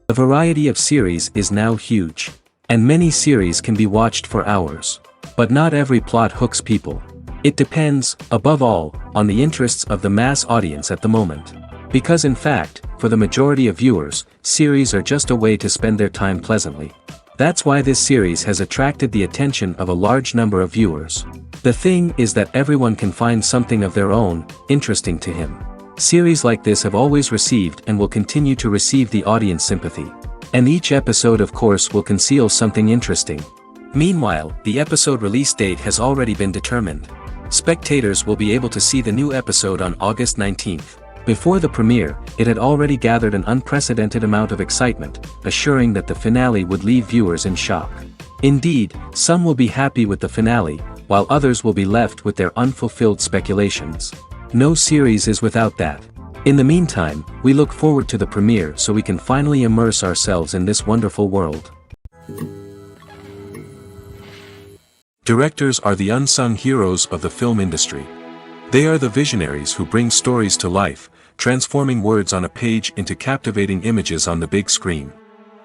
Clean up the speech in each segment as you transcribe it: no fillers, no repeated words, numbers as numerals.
The variety of series is now huge. And many series can be watched for hours. But not every plot hooks people. It depends, above all, on the interests of the mass audience at the moment. Because in fact, for the majority of viewers, series are just a way to spend their time pleasantly. That's why this series has attracted the attention of a large number of viewers. The thing is that everyone can find something of their own, interesting to him. Series like this have always received and will continue to receive the audience sympathy. And each episode of course will conceal something interesting. Meanwhile, the episode release date has already been determined. Spectators will be able to see the new episode on August 19th. Before the premiere, it had already gathered an unprecedented amount of excitement, assuring that the finale would leave viewers in shock. Indeed, some will be happy with the finale, while others will be left with their unfulfilled speculations. No series is without that. In the meantime, we look forward to the premiere so we can finally immerse ourselves in this wonderful world. Directors are the unsung heroes of the film industry. They are the visionaries who bring stories to life, transforming words on a page into captivating images on the big screen.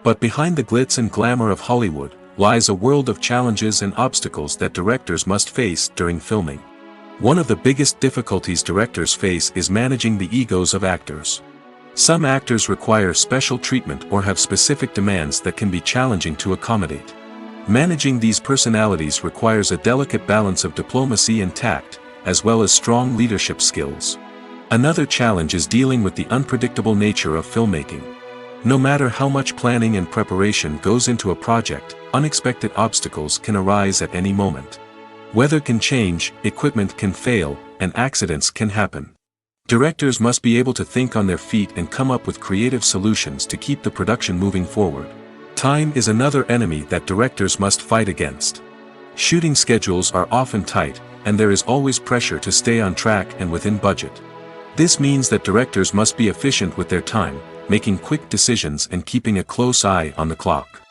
But behind the glitz and glamour of Hollywood, lies a world of challenges and obstacles that directors must face during filming. One of the biggest difficulties directors face is managing the egos of actors. Some actors require special treatment or have specific demands that can be challenging to accommodate. Managing these personalities requires a delicate balance of diplomacy and tact, as well as strong leadership skills. Another challenge is dealing with the unpredictable nature of filmmaking. No matter how much planning and preparation goes into a project, unexpected obstacles can arise at any moment. Weather can change, equipment can fail, and accidents can happen. Directors must be able to think on their feet and come up with creative solutions to keep the production moving forward. Time is another enemy that directors must fight against. Shooting schedules are often tight, and there is always pressure to stay on track and within budget. This means that directors must be efficient with their time, making quick decisions and keeping a close eye on the clock.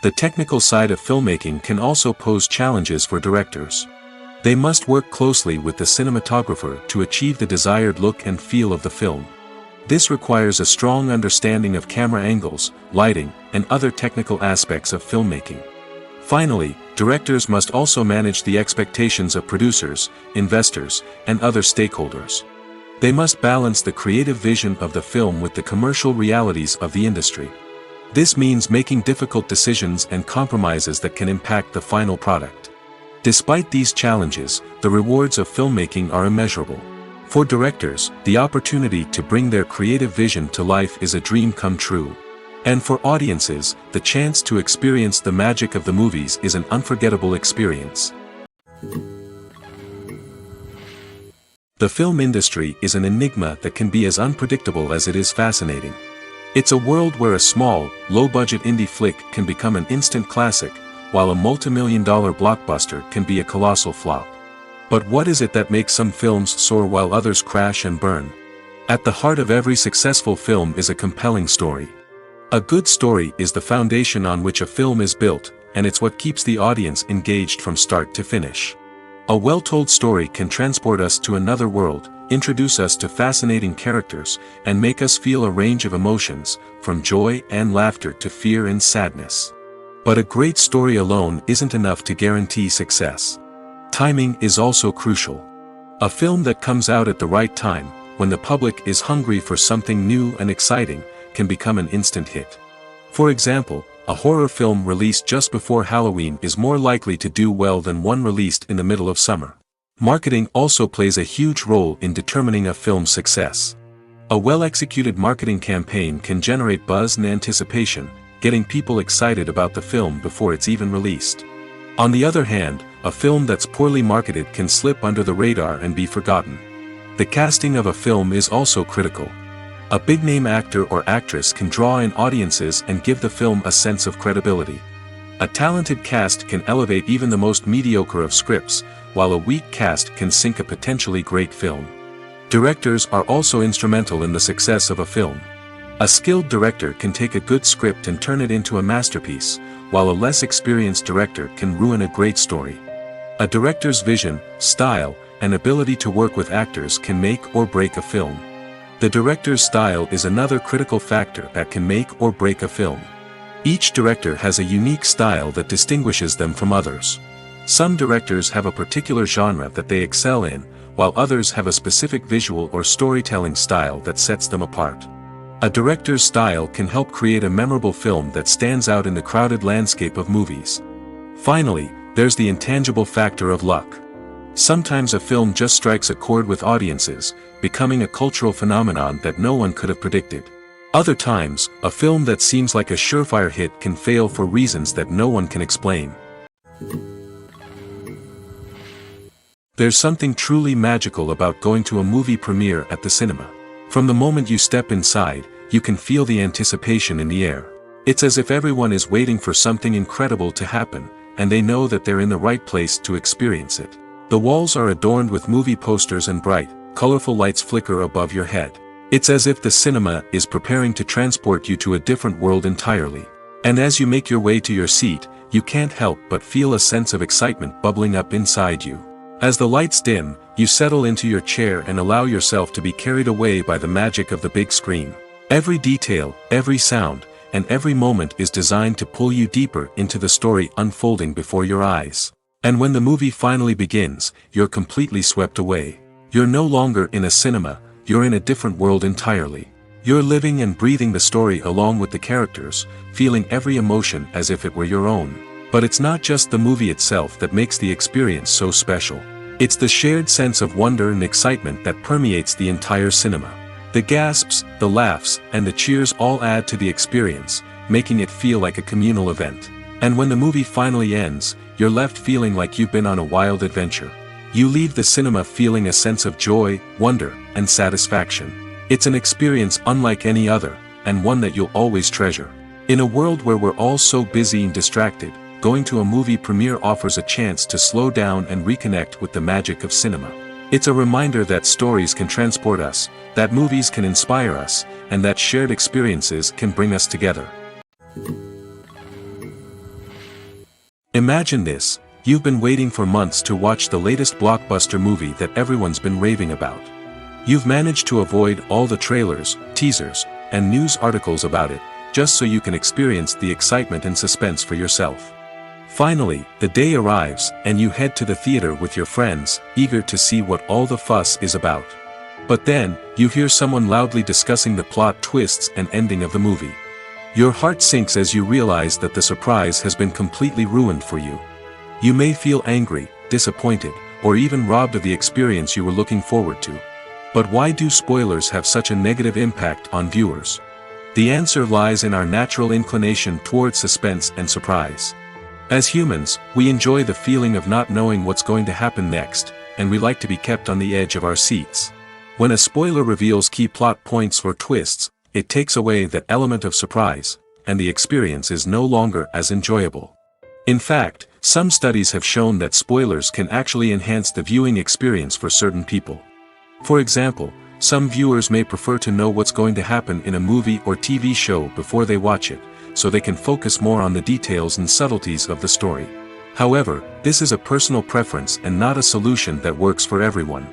The technical side of filmmaking can also pose challenges for directors. They must work closely with the cinematographer to achieve the desired look and feel of the film. This requires a strong understanding of camera angles, lighting, and other technical aspects of filmmaking. Finally, directors must also manage the expectations of producers, investors, and other stakeholders. They must balance the creative vision of the film with the commercial realities of the industry. This means making difficult decisions and compromises that can impact the final product. Despite these challenges, the rewards of filmmaking are immeasurable. For directors, the opportunity to bring their creative vision to life is a dream come true. And for audiences, the chance to experience the magic of the movies is an unforgettable experience. The film industry is an enigma that can be as unpredictable as it is fascinating. It's a world where a small, low-budget indie flick can become an instant classic, while a multi-million-dollar blockbuster can be a colossal flop. But what is it that makes some films soar while others crash and burn? At the heart of every successful film is a compelling story. A good story is the foundation on which a film is built, and it's what keeps the audience engaged from start to finish. A well-told story can transport us to another world, introduce us to fascinating characters, and make us feel a range of emotions, from joy and laughter to fear and sadness. But a great story alone isn't enough to guarantee success. Timing is also crucial. A film that comes out at the right time, when the public is hungry for something new and exciting, can become an instant hit. For example, a horror film released just before Halloween is more likely to do well than one released in the middle of summer. Marketing also plays a huge role in determining a film's success. A well-executed marketing campaign can generate buzz and anticipation, getting people excited about the film before it's even released. On the other hand, a film that's poorly marketed can slip under the radar and be forgotten. The casting of a film is also critical. A big-name actor or actress can draw in audiences and give the film a sense of credibility. A talented cast can elevate even the most mediocre of scripts, while a weak cast can sink a potentially great film. Directors are also instrumental in the success of a film. A skilled director can take a good script and turn it into a masterpiece, while a less experienced director can ruin a great story. A director's vision, style, and ability to work with actors can make or break a film. The director's style is another critical factor that can make or break a film. Each director has a unique style that distinguishes them from others. Some directors have a particular genre that they excel in, while others have a specific visual or storytelling style that sets them apart. A director's style can help create a memorable film that stands out in the crowded landscape of movies. Finally, there's the intangible factor of luck. Sometimes a film just strikes a chord with audiences, becoming a cultural phenomenon that no one could have predicted. Other times, a film that seems like a surefire hit can fail for reasons that no one can explain. There's something truly magical about going to a movie premiere at the cinema. From the moment you step inside, you can feel the anticipation in the air. It's as if everyone is waiting for something incredible to happen, and they know that they're in the right place to experience it. The walls are adorned with movie posters and bright, colorful lights flicker above your head. It's as if the cinema is preparing to transport you to a different world entirely. And as you make your way to your seat, you can't help but feel a sense of excitement bubbling up inside you. As the lights dim, you settle into your chair and allow yourself to be carried away by the magic of the big screen. Every detail, every sound, and every moment is designed to pull you deeper into the story unfolding before your eyes. And when the movie finally begins, you're completely swept away. You're no longer in a cinema, you're in a different world entirely. You're living and breathing the story along with the characters, feeling every emotion as if it were your own. But it's not just the movie itself that makes the experience so special. It's the shared sense of wonder and excitement that permeates the entire cinema. The gasps, the laughs, and the cheers all add to the experience, making it feel like a communal event. And when the movie finally ends, you're left feeling like you've been on a wild adventure. You leave the cinema feeling a sense of joy, wonder, and satisfaction. It's an experience unlike any other, and one that you'll always treasure. In a world where we're all so busy and distracted, going to a movie premiere offers a chance to slow down and reconnect with the magic of cinema. It's a reminder that stories can transport us, that movies can inspire us, and that shared experiences can bring us together. Imagine this: you've been waiting for months to watch the latest blockbuster movie that everyone's been raving about. You've managed to avoid all the trailers, teasers, and news articles about it, just so you can experience the excitement and suspense for yourself. Finally, the day arrives, and you head to the theater with your friends, eager to see what all the fuss is about. But then, you hear someone loudly discussing the plot twists and ending of the movie. Your heart sinks as you realize that the surprise has been completely ruined for you. You may feel angry, disappointed, or even robbed of the experience you were looking forward to. But why do spoilers have such a negative impact on viewers? The answer lies in our natural inclination towards suspense and surprise. As humans, we enjoy the feeling of not knowing what's going to happen next, and we like to be kept on the edge of our seats. When a spoiler reveals key plot points or twists, it takes away that element of surprise, and the experience is no longer as enjoyable. In fact, some studies have shown that spoilers can actually enhance the viewing experience for certain people. For example, some viewers may prefer to know what's going to happen in a movie or TV show before they watch it, so they can focus more on the details and subtleties of the story. However, this is a personal preference and not a solution that works for everyone.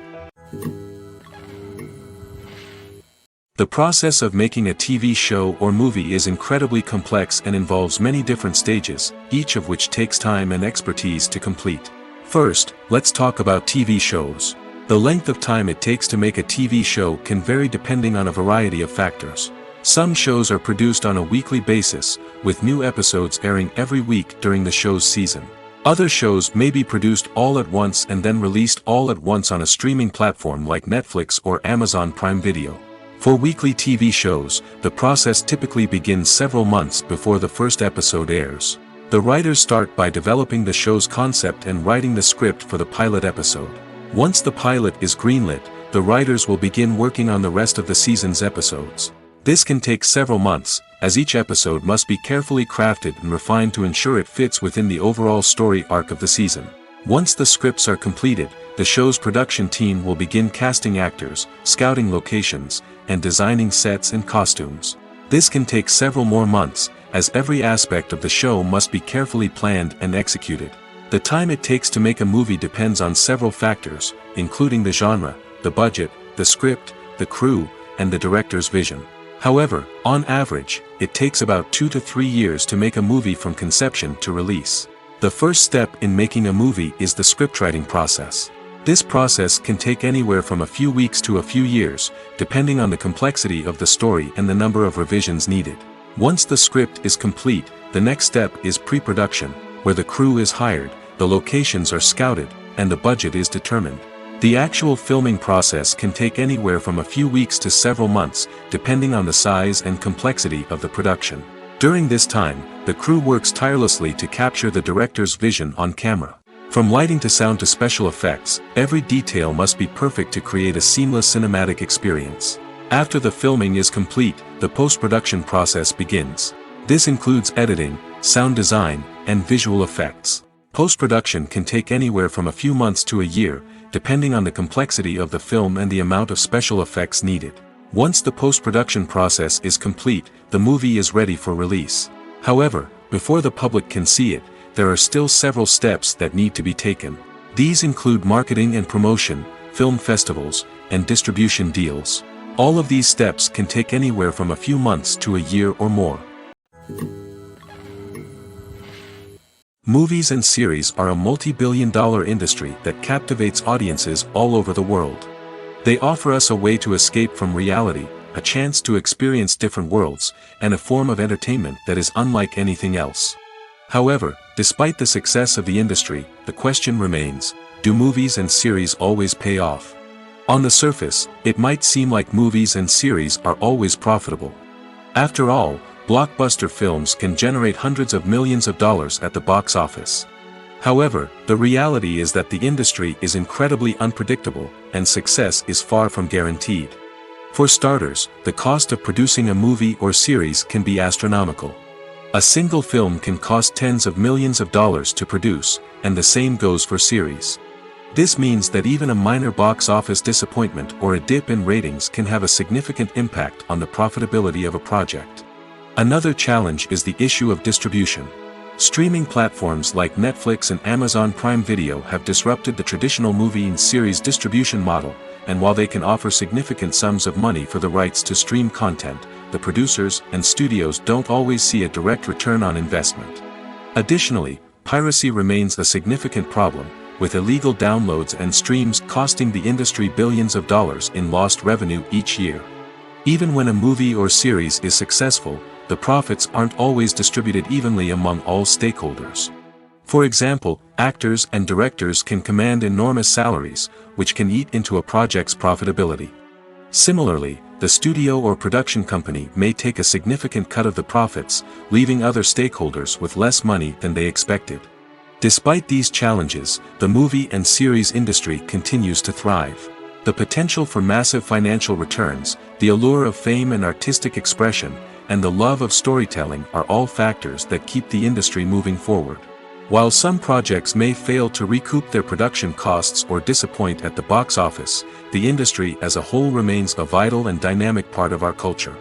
The process of making a TV show or movie is incredibly complex and involves many different stages, each of which takes time and expertise to complete. First, let's talk about TV shows. The length of time it takes to make a TV show can vary depending on a variety of factors. Some shows are produced on a weekly basis, with new episodes airing every week during the show's season. Other shows may be produced all at once and then released all at once on a streaming platform like Netflix or Amazon Prime Video. For weekly TV shows, the process typically begins several months before the first episode airs. The writers start by developing the show's concept and writing the script for the pilot episode. Once the pilot is greenlit, the writers will begin working on the rest of the season's episodes. This can take several months, as each episode must be carefully crafted and refined to ensure it fits within the overall story arc of the season. Once the scripts are completed, the show's production team will begin casting actors, scouting locations, and designing sets and costumes. This can take several more months, as every aspect of the show must be carefully planned and executed. The time it takes to make a movie depends on several factors, including the genre, the budget, the script, the crew, and the director's vision. However, on average, it takes about 2 to 3 years to make a movie from conception to release. The first step in making a movie is the scriptwriting process. This process can take anywhere from a few weeks to a few years, depending on the complexity of the story and the number of revisions needed. Once the script is complete, the next step is pre-production, where the crew is hired, the locations are scouted, and the budget is determined. The actual filming process can take anywhere from a few weeks to several months, depending on the size and complexity of the production. During this time, the crew works tirelessly to capture the director's vision on camera. From lighting to sound to special effects, every detail must be perfect to create a seamless cinematic experience. After the filming is complete, the post-production process begins. This includes editing, sound design, and visual effects. Post-production can take anywhere from a few months to a year, depending on the complexity of the film and the amount of special effects needed. Once the post-production process is complete, the movie is ready for release. However, before the public can see it, there are still several steps that need to be taken. These include marketing and promotion, film festivals, and distribution deals. All of these steps can take anywhere from a few months to a year or more. Movies and series are a multi-billion-dollar industry that captivates audiences all over the world. They offer us a way to escape from reality, a chance to experience different worlds, and a form of entertainment that is unlike anything else. However, despite the success of the industry, the question remains, do movies and series always pay off? On the surface, it might seem like movies and series are always profitable. After all, blockbuster films can generate hundreds of millions of dollars at the box office. However, the reality is that the industry is incredibly unpredictable, and success is far from guaranteed. For starters, the cost of producing a movie or series can be astronomical. A single film can cost tens of millions of dollars to produce, and the same goes for series. This means that even a minor box office disappointment or a dip in ratings can have a significant impact on the profitability of a project. Another challenge is the issue of distribution. Streaming platforms like Netflix and Amazon Prime Video have disrupted the traditional movie and series distribution model, and while they can offer significant sums of money for the rights to stream content, the producers and studios don't always see a direct return on investment. Additionally, piracy remains a significant problem, with illegal downloads and streams costing the industry billions of dollars in lost revenue each year. Even when a movie or series is successful, the profits aren't always distributed evenly among all stakeholders. For example, actors and directors can command enormous salaries, which can eat into a project's profitability. Similarly, the studio or production company may take a significant cut of the profits, leaving other stakeholders with less money than they expected. Despite these challenges, the movie and series industry continues to thrive. The potential for massive financial returns, the allure of fame and artistic expression, and the love of storytelling are all factors that keep the industry moving forward. While some projects may fail to recoup their production costs or disappoint at the box office, the industry as a whole remains a vital and dynamic part of our culture.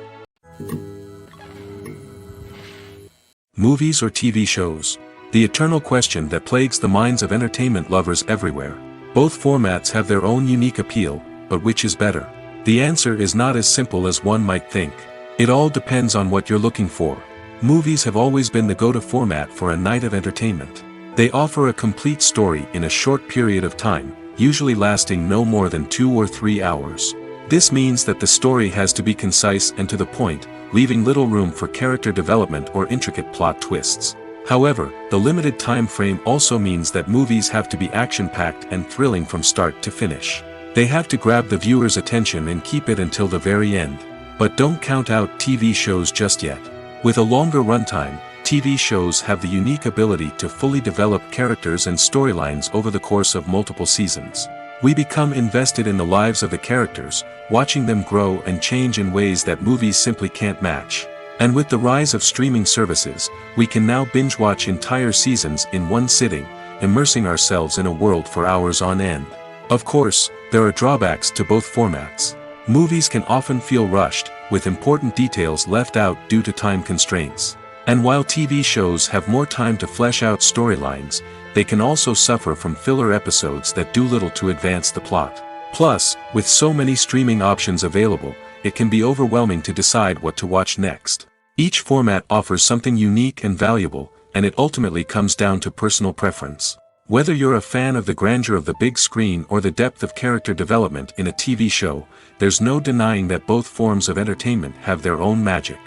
Movies or TV shows? The eternal question that plagues the minds of entertainment lovers everywhere. Both formats have their own unique appeal, but which is better? The answer is not as simple as one might think. It all depends on what you're looking for. Movies have always been the go-to format for a night of entertainment. They offer a complete story in a short period of time, usually lasting no more than 2 or 3 hours. This means that the story has to be concise and to the point, leaving little room for character development or intricate plot twists. However, the limited time frame also means that movies have to be action-packed and thrilling from start to finish. They have to grab the viewer's attention and keep it until the very end. But don't count out TV shows just yet. With a longer runtime, TV shows have the unique ability to fully develop characters and storylines over the course of multiple seasons. We become invested in the lives of the characters, watching them grow and change in ways that movies simply can't match. And with the rise of streaming services, we can now binge-watch entire seasons in one sitting, immersing ourselves in a world for hours on end. Of course, there are drawbacks to both formats. Movies can often feel rushed, with important details left out due to time constraints. And while TV shows have more time to flesh out storylines, they can also suffer from filler episodes that do little to advance the plot. Plus, with so many streaming options available, it can be overwhelming to decide what to watch next. Each format offers something unique and valuable, and it ultimately comes down to personal preference. Whether you're a fan of the grandeur of the big screen or the depth of character development in a TV show, there's no denying that both forms of entertainment have their own magic.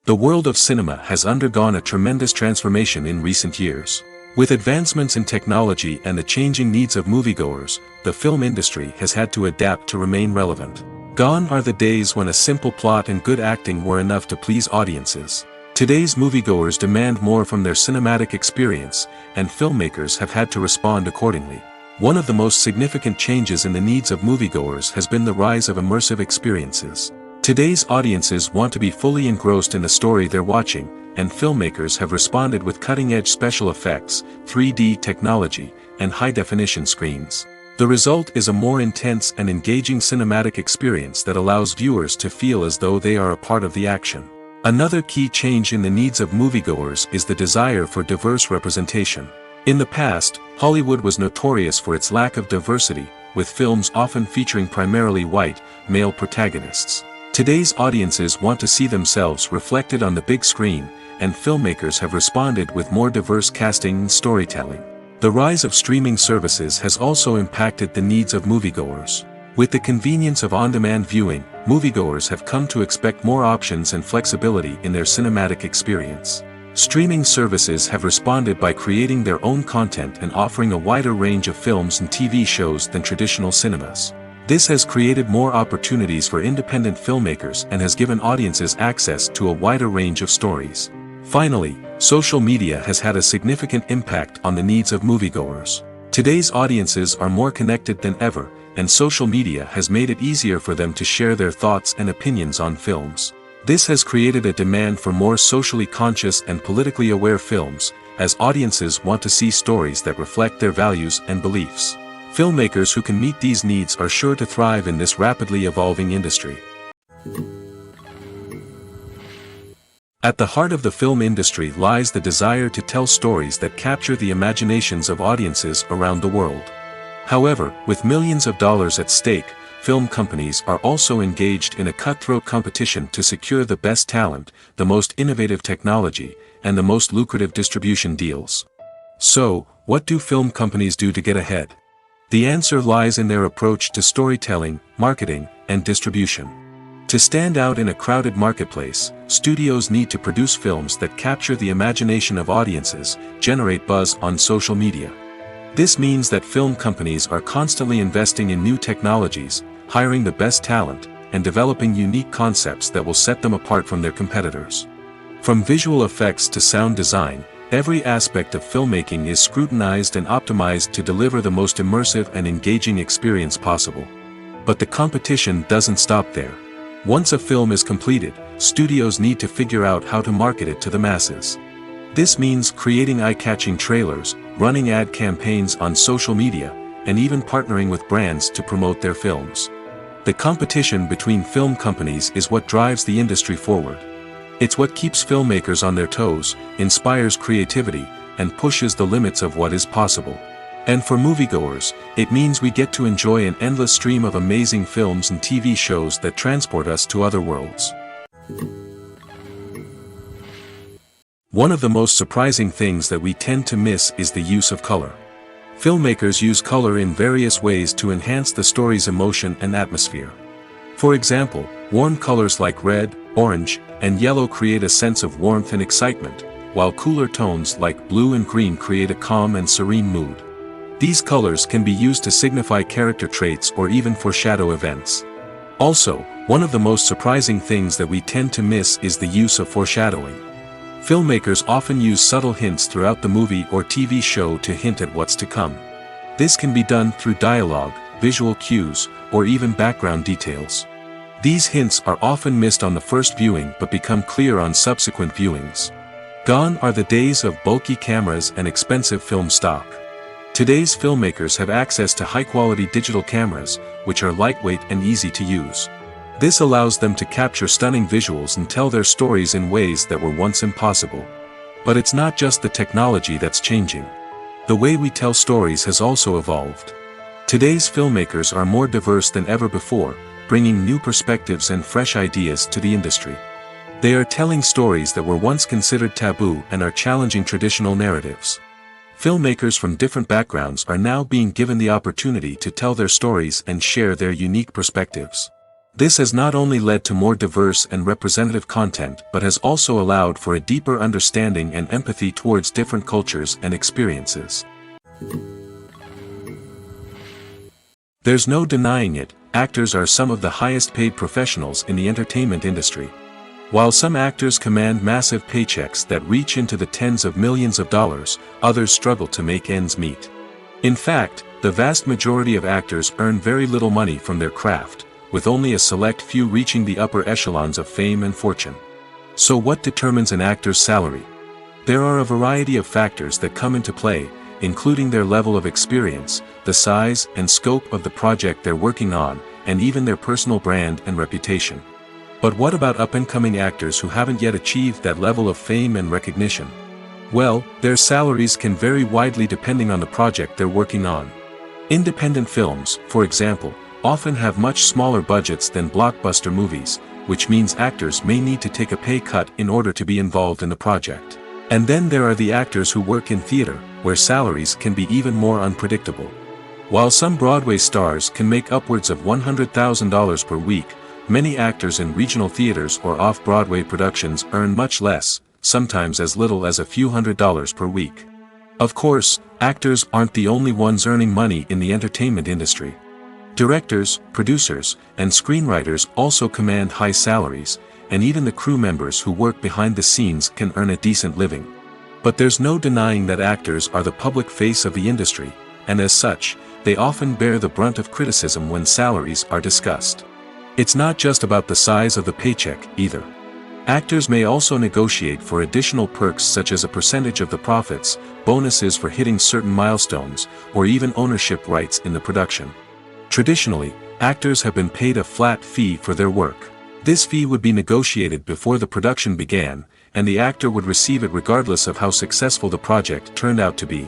The world of cinema has undergone a tremendous transformation in recent years. With advancements in technology and the changing needs of moviegoers, the film industry has had to adapt to remain relevant. Gone are the days when a simple plot and good acting were enough to please audiences. Today's moviegoers demand more from their cinematic experience, and filmmakers have had to respond accordingly. One of the most significant changes in the needs of moviegoers has been the rise of immersive experiences. Today's audiences want to be fully engrossed in the story they're watching, and filmmakers have responded with cutting-edge special effects, 3D technology, and high-definition screens. The result is a more intense and engaging cinematic experience that allows viewers to feel as though they are a part of the action. Another key change in the needs of moviegoers is the desire for diverse representation. In the past, Hollywood was notorious for its lack of diversity, with films often featuring primarily white, male protagonists. Today's audiences want to see themselves reflected on the big screen, and filmmakers have responded with more diverse casting and storytelling. The rise of streaming services has also impacted the needs of moviegoers. With the convenience of on-demand viewing, moviegoers have come to expect more options and flexibility in their cinematic experience. Streaming services have responded by creating their own content and offering a wider range of films and TV shows than traditional cinemas. This has created more opportunities for independent filmmakers and has given audiences access to a wider range of stories. Finally, social media has had a significant impact on the needs of moviegoers. Today's audiences are more connected than ever, and social media has made it easier for them to share their thoughts and opinions on films. This has created a demand for more socially conscious and politically aware films, as audiences want to see stories that reflect their values and beliefs. Filmmakers who can meet these needs are sure to thrive in this rapidly evolving industry. At the heart of the film industry lies the desire to tell stories that capture the imaginations of audiences around the world. However, with millions of dollars at stake, film companies are also engaged in a cutthroat competition to secure the best talent, the most innovative technology, and the most lucrative distribution deals. So, what do film companies do to get ahead? The answer lies in their approach to storytelling, marketing, and distribution. To stand out in a crowded marketplace, studios need to produce films that capture the imagination of audiences, generate buzz on social media. This means that film companies are constantly investing in new technologies, hiring the best talent, and developing unique concepts that will set them apart from their competitors. From visual effects to sound design, every aspect of filmmaking is scrutinized and optimized to deliver the most immersive and engaging experience possible. But the competition doesn't stop there. Once a film is completed, studios need to figure out how to market it to the masses. This means creating eye-catching trailers, running ad campaigns on social media, and even partnering with brands to promote their films. The competition between film companies is what drives the industry forward. It's what keeps filmmakers on their toes, inspires creativity, and pushes the limits of what is possible. And for moviegoers, it means we get to enjoy an endless stream of amazing films and TV shows that transport us to other worlds. One of the most surprising things that we tend to miss is the use of color. Filmmakers use color in various ways to enhance the story's emotion and atmosphere. For example, warm colors like red, orange, and yellow create a sense of warmth and excitement, while cooler tones like blue and green create a calm and serene mood. These colors can be used to signify character traits or even foreshadow events. Also, one of the most surprising things that we tend to miss is the use of foreshadowing. Filmmakers often use subtle hints throughout the movie or TV show to hint at what's to come. This can be done through dialogue, visual cues, or even background details. These hints are often missed on the first viewing but become clear on subsequent viewings. Gone are the days of bulky cameras and expensive film stock. Today's filmmakers have access to high-quality digital cameras, which are lightweight and easy to use. This allows them to capture stunning visuals and tell their stories in ways that were once impossible. But it's not just the technology that's changing. The way we tell stories has also evolved. Today's filmmakers are more diverse than ever before, bringing new perspectives and fresh ideas to the industry. They are telling stories that were once considered taboo and are challenging traditional narratives. Filmmakers from different backgrounds are now being given the opportunity to tell their stories and share their unique perspectives. This has not only led to more diverse and representative content but has also allowed for a deeper understanding and empathy towards different cultures and experiences. There's no denying it, actors are some of the highest paid professionals in the entertainment industry. While some actors command massive paychecks that reach into the tens of millions of dollars, others struggle to make ends meet. In fact, the vast majority of actors earn very little money from their craft, with only a select few reaching the upper echelons of fame and fortune. So what determines an actor's salary? There are a variety of factors that come into play, including their level of experience, the size and scope of the project they're working on, and even their personal brand and reputation. But what about up-and-coming actors who haven't yet achieved that level of fame and recognition? Well, their salaries can vary widely depending on the project they're working on. Independent films, for example, often have much smaller budgets than blockbuster movies, which means actors may need to take a pay cut in order to be involved in the project. And then there are the actors who work in theater, where salaries can be even more unpredictable. While some Broadway stars can make upwards of $100,000 per week, many actors in regional theaters or off-Broadway productions earn much less, sometimes as little as a few $100s per week. Of course, actors aren't the only ones earning money in the entertainment industry. Directors, producers, and screenwriters also command high salaries, and even the crew members who work behind the scenes can earn a decent living. But there's no denying that actors are the public face of the industry, and as such, they often bear the brunt of criticism when salaries are discussed. It's not just about the size of the paycheck, either. Actors may also negotiate for additional perks such as a percentage of the profits, bonuses for hitting certain milestones, or even ownership rights in the production. Traditionally, actors have been paid a flat fee for their work. This fee would be negotiated before the production began, and the actor would receive it regardless of how successful the project turned out to be.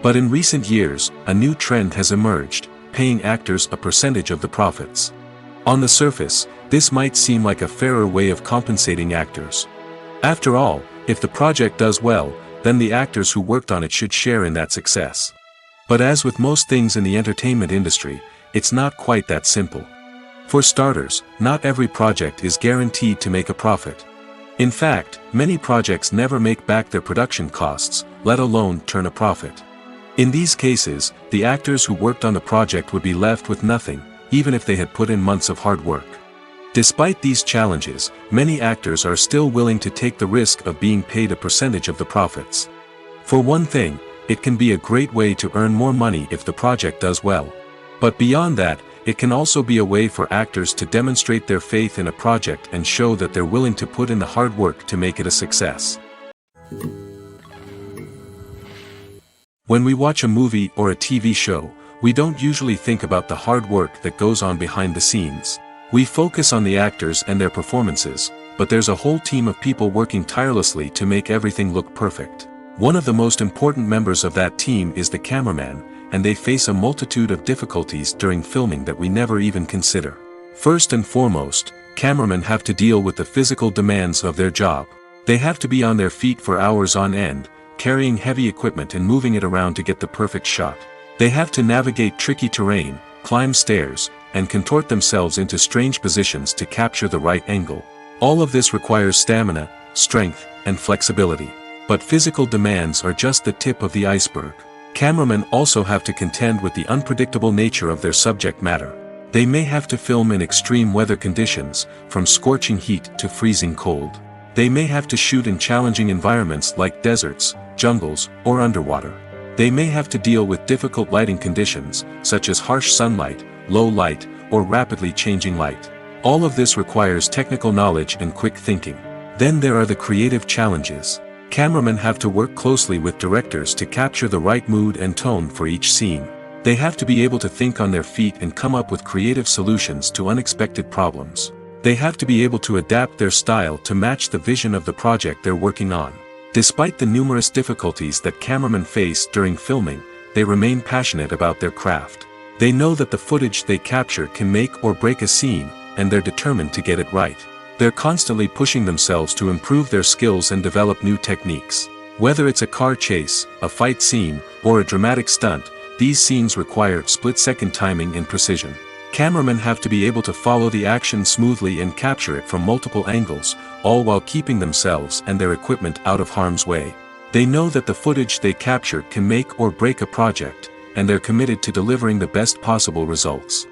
But in recent years, a new trend has emerged, paying actors a percentage of the profits. On the surface, this might seem like a fairer way of compensating actors. After all, if the project does well, then the actors who worked on it should share in that success. But as with most things in the entertainment industry, it's not quite that simple. For starters, not every project is guaranteed to make a profit. In fact, many projects never make back their production costs, let alone turn a profit. In these cases, the actors who worked on the project would be left with nothing, even if they had put in months of hard work. Despite these challenges, many actors are still willing to take the risk of being paid a percentage of the profits. For one thing, it can be a great way to earn more money if the project does well. But beyond that, it can also be a way for actors to demonstrate their faith in a project and show that they're willing to put in the hard work to make it a success. When we watch a movie or a TV show, we don't usually think about the hard work that goes on behind the scenes. We focus on the actors and their performances, but there's a whole team of people working tirelessly to make everything look perfect. One of the most important members of that team is the cameraman, and they face a multitude of difficulties during filming that we never even consider. First and foremost, cameramen have to deal with the physical demands of their job. They have to be on their feet for hours on end, carrying heavy equipment and moving it around to get the perfect shot. They have to navigate tricky terrain, climb stairs, and contort themselves into strange positions to capture the right angle. All of this requires stamina, strength, and flexibility. But physical demands are just the tip of the iceberg. Cameramen also have to contend with the unpredictable nature of their subject matter. They may have to film in extreme weather conditions, from scorching heat to freezing cold. They may have to shoot in challenging environments like deserts, jungles, or underwater. They may have to deal with difficult lighting conditions, such as harsh sunlight, low light, or rapidly changing light. All of this requires technical knowledge and quick thinking. Then there are the creative challenges. Cameramen have to work closely with directors to capture the right mood and tone for each scene. They have to be able to think on their feet and come up with creative solutions to unexpected problems. They have to be able to adapt their style to match the vision of the project they're working on. Despite the numerous difficulties that cameramen face during filming, they remain passionate about their craft. They know that the footage they capture can make or break a scene, and they're determined to get it right. They're constantly pushing themselves to improve their skills and develop new techniques. Whether it's a car chase, a fight scene, or a dramatic stunt, these scenes require split-second timing and precision. Cameramen have to be able to follow the action smoothly and capture it from multiple angles, all while keeping themselves and their equipment out of harm's way. They know that the footage they capture can make or break a project, and they're committed to delivering the best possible results.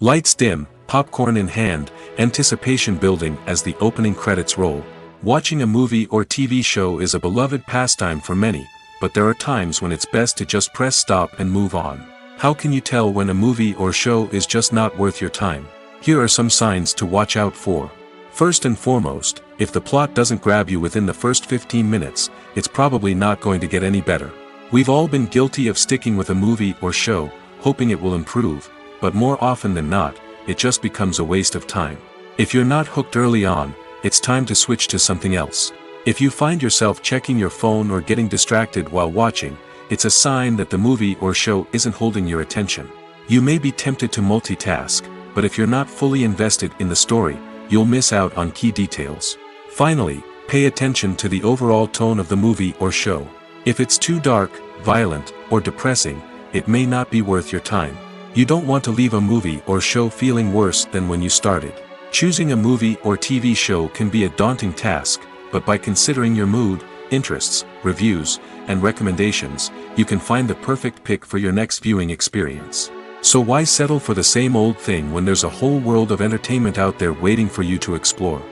Lights dim, popcorn in hand, anticipation building as the opening credits roll. Watching a movie or TV show is a beloved pastime for many, but there are times when it's best to just press stop and move on. How can you tell when a movie or show is just not worth your time? Here are some signs to watch out for. First and foremost, if the plot doesn't grab you within the first 15 minutes, it's probably not going to get any better. We've all been guilty of sticking with a movie or show, hoping it will improve, but more often than not, it just becomes a waste of time. If you're not hooked early on, it's time to switch to something else. If you find yourself checking your phone or getting distracted while watching, it's a sign that the movie or show isn't holding your attention. You may be tempted to multitask, but if you're not fully invested in the story, you'll miss out on key details. Finally, pay attention to the overall tone of the movie or show. If it's too dark, violent, or depressing, it may not be worth your time. You don't want to leave a movie or show feeling worse than when you started. Choosing a movie or TV show can be a daunting task, but by considering your mood, interests, reviews, and recommendations, you can find the perfect pick for your next viewing experience. So why settle for the same old thing when there's a whole world of entertainment out there waiting for you to explore?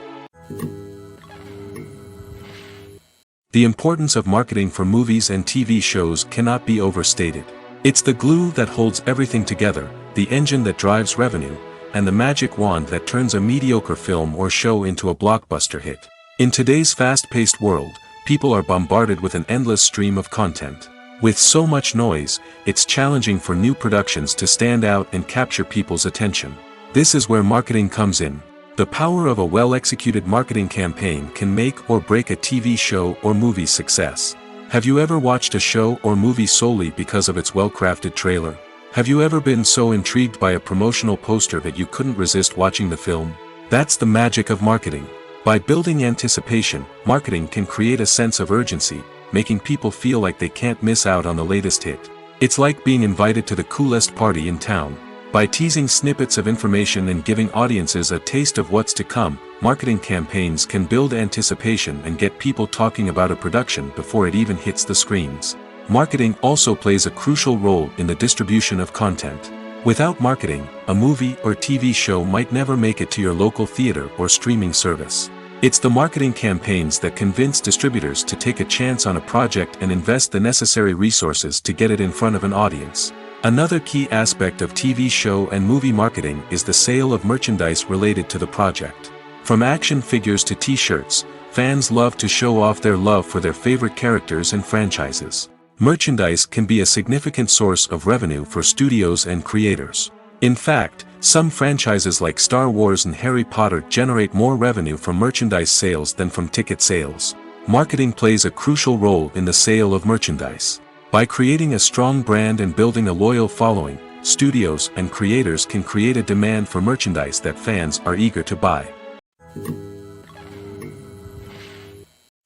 The importance of marketing for movies and TV shows cannot be overstated. It's the glue that holds everything together, the engine that drives revenue, and the magic wand that turns a mediocre film or show into a blockbuster hit. In today's fast-paced world, people are bombarded with an endless stream of content. With so much noise, it's challenging for new productions to stand out and capture people's attention. This is where marketing comes in. The power of a well-executed marketing campaign can make or break a TV show or movie's success. Have you ever watched a show or movie solely because of its well-crafted trailer? Have you ever been so intrigued by a promotional poster that you couldn't resist watching the film? That's the magic of marketing. By building anticipation, marketing can create a sense of urgency, making people feel like they can't miss out on the latest hit. It's like being invited to the coolest party in town. By teasing snippets of information and giving audiences a taste of what's to come, marketing campaigns can build anticipation and get people talking about a production before it even hits the screens. Marketing also plays a crucial role in the distribution of content. Without marketing, a movie or TV show might never make it to your local theater or streaming service. It's the marketing campaigns that convince distributors to take a chance on a project and invest the necessary resources to get it in front of an audience. Another key aspect of TV show and movie marketing is the sale of merchandise related to the project. From action figures to t-shirts, fans love to show off their love for their favorite characters and franchises. Merchandise can be a significant source of revenue for studios and creators. In fact, some franchises like Star Wars and Harry Potter generate more revenue from merchandise sales than from ticket sales. Marketing plays a crucial role in the sale of merchandise. By creating a strong brand and building a loyal following, studios and creators can create a demand for merchandise that fans are eager to buy.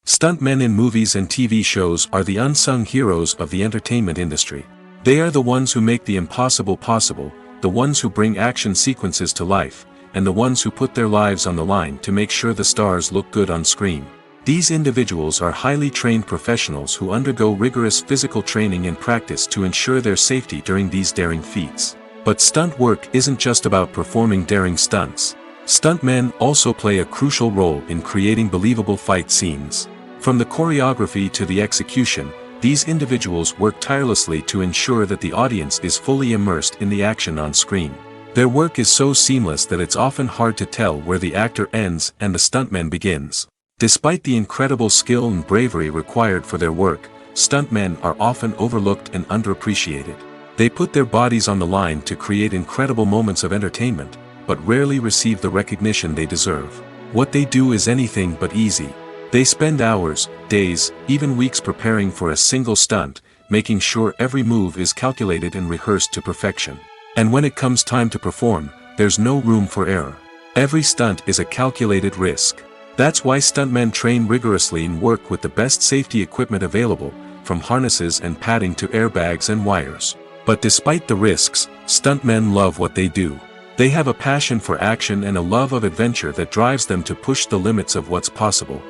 Stuntmen in movies and TV shows are the unsung heroes of the entertainment industry. They are the ones who make the impossible possible, the ones who bring action sequences to life, and the ones who put their lives on the line to make sure the stars look good on screen. These individuals are highly trained professionals who undergo rigorous physical training and practice to ensure their safety during these daring feats. But stunt work isn't just about performing daring stunts. Stuntmen also play a crucial role in creating believable fight scenes. From the choreography to the execution, these individuals work tirelessly to ensure that the audience is fully immersed in the action on screen. Their work is so seamless that it's often hard to tell where the actor ends and the stuntman begins. Despite the incredible skill and bravery required for their work, stuntmen are often overlooked and underappreciated. They put their bodies on the line to create incredible moments of entertainment, but rarely receive the recognition they deserve. What they do is anything but easy. They spend hours, days, even weeks preparing for a single stunt, making sure every move is calculated and rehearsed to perfection. And when it comes time to perform, there's no room for error. Every stunt is a calculated risk. That's why stuntmen train rigorously and work with the best safety equipment available, from harnesses and padding to airbags and wires. But despite the risks, stuntmen love what they do. They have a passion for action and a love of adventure that drives them to push the limits of what's possible.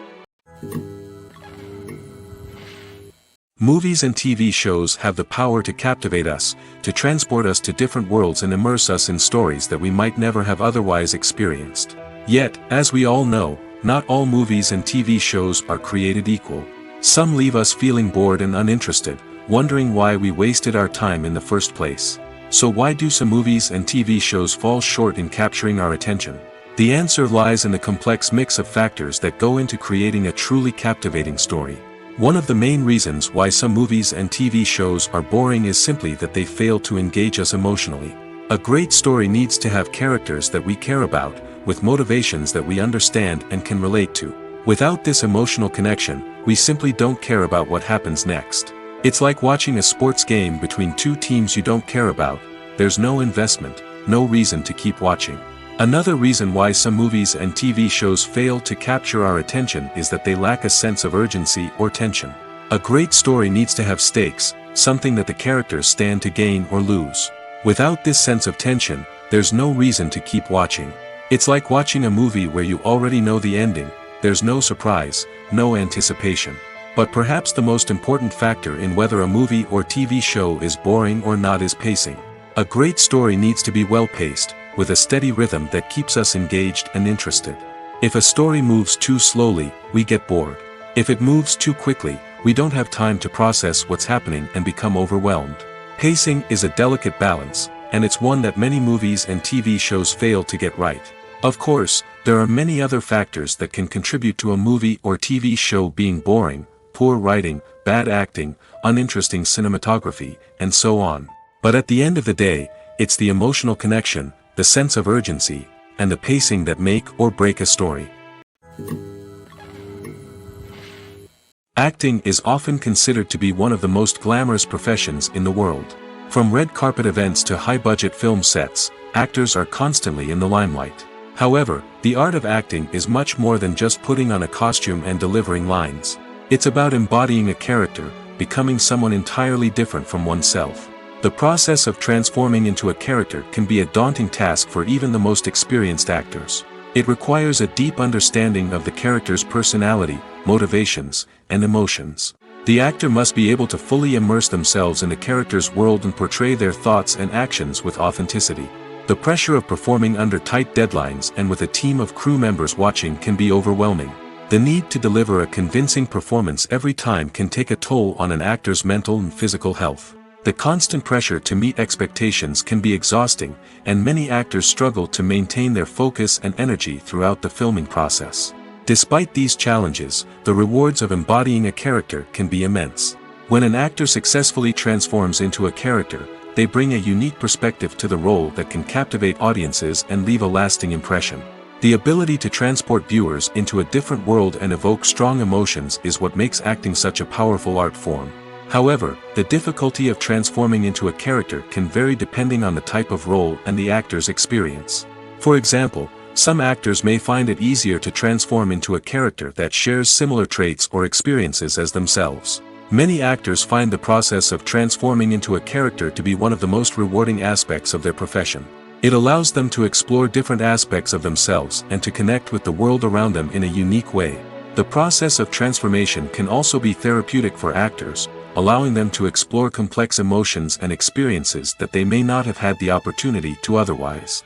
Movies and TV shows have the power to captivate us, to transport us to different worlds and immerse us in stories that we might never have otherwise experienced. Yet, as we all know, not all movies and TV shows are created equal. Some leave us feeling bored and uninterested, wondering why we wasted our time in the first place. So why do some movies and TV shows fall short in capturing our attention? The answer lies in the complex mix of factors that go into creating a truly captivating story. One of the main reasons why some movies and TV shows are boring is simply that they fail to engage us emotionally. A great story needs to have characters that we care about, with motivations that we understand and can relate to. Without this emotional connection, we simply don't care about what happens next. It's like watching a sports game between two teams you don't care about. There's no investment, no reason to keep watching. Another reason why some movies and TV shows fail to capture our attention is that they lack a sense of urgency or tension. A great story needs to have stakes, something that the characters stand to gain or lose. Without this sense of tension, there's no reason to keep watching. It's like watching a movie where you already know the ending. There's no surprise, no anticipation. But perhaps the most important factor in whether a movie or TV show is boring or not is pacing. A great story needs to be well-paced, with a steady rhythm that keeps us engaged and interested. If a story moves too slowly, we get bored. If it moves too quickly, we don't have time to process what's happening and become overwhelmed. Pacing is a delicate balance, and it's one that many movies and TV shows fail to get right. Of course, there are many other factors that can contribute to a movie or TV show being boring: poor writing, bad acting, uninteresting cinematography, and so on. But at the end of the day, it's the emotional connection, the sense of urgency, and the pacing that make or break a story. Acting is often considered to be one of the most glamorous professions in the world. From red carpet events to high-budget film sets, actors are constantly in the limelight. However, the art of acting is much more than just putting on a costume and delivering lines. It's about embodying a character, becoming someone entirely different from oneself. The process of transforming into a character can be a daunting task for even the most experienced actors. It requires a deep understanding of the character's personality, motivations, and emotions. The actor must be able to fully immerse themselves in the character's world and portray their thoughts and actions with authenticity. The pressure of performing under tight deadlines and with a team of crew members watching can be overwhelming. The need to deliver a convincing performance every time can take a toll on an actor's mental and physical health. The constant pressure to meet expectations can be exhausting, and many actors struggle to maintain their focus and energy throughout the filming process. Despite these challenges, the rewards of embodying a character can be immense. When an actor successfully transforms into a character, they bring a unique perspective to the role that can captivate audiences and leave a lasting impression. The ability to transport viewers into a different world and evoke strong emotions is what makes acting such a powerful art form. However, the difficulty of transforming into a character can vary depending on the type of role and the actor's experience. For example, some actors may find it easier to transform into a character that shares similar traits or experiences as themselves. Many actors find the process of transforming into a character to be one of the most rewarding aspects of their profession. It allows them to explore different aspects of themselves and to connect with the world around them in a unique way. The process of transformation can also be therapeutic for actors, allowing them to explore complex emotions and experiences that they may not have had the opportunity to otherwise.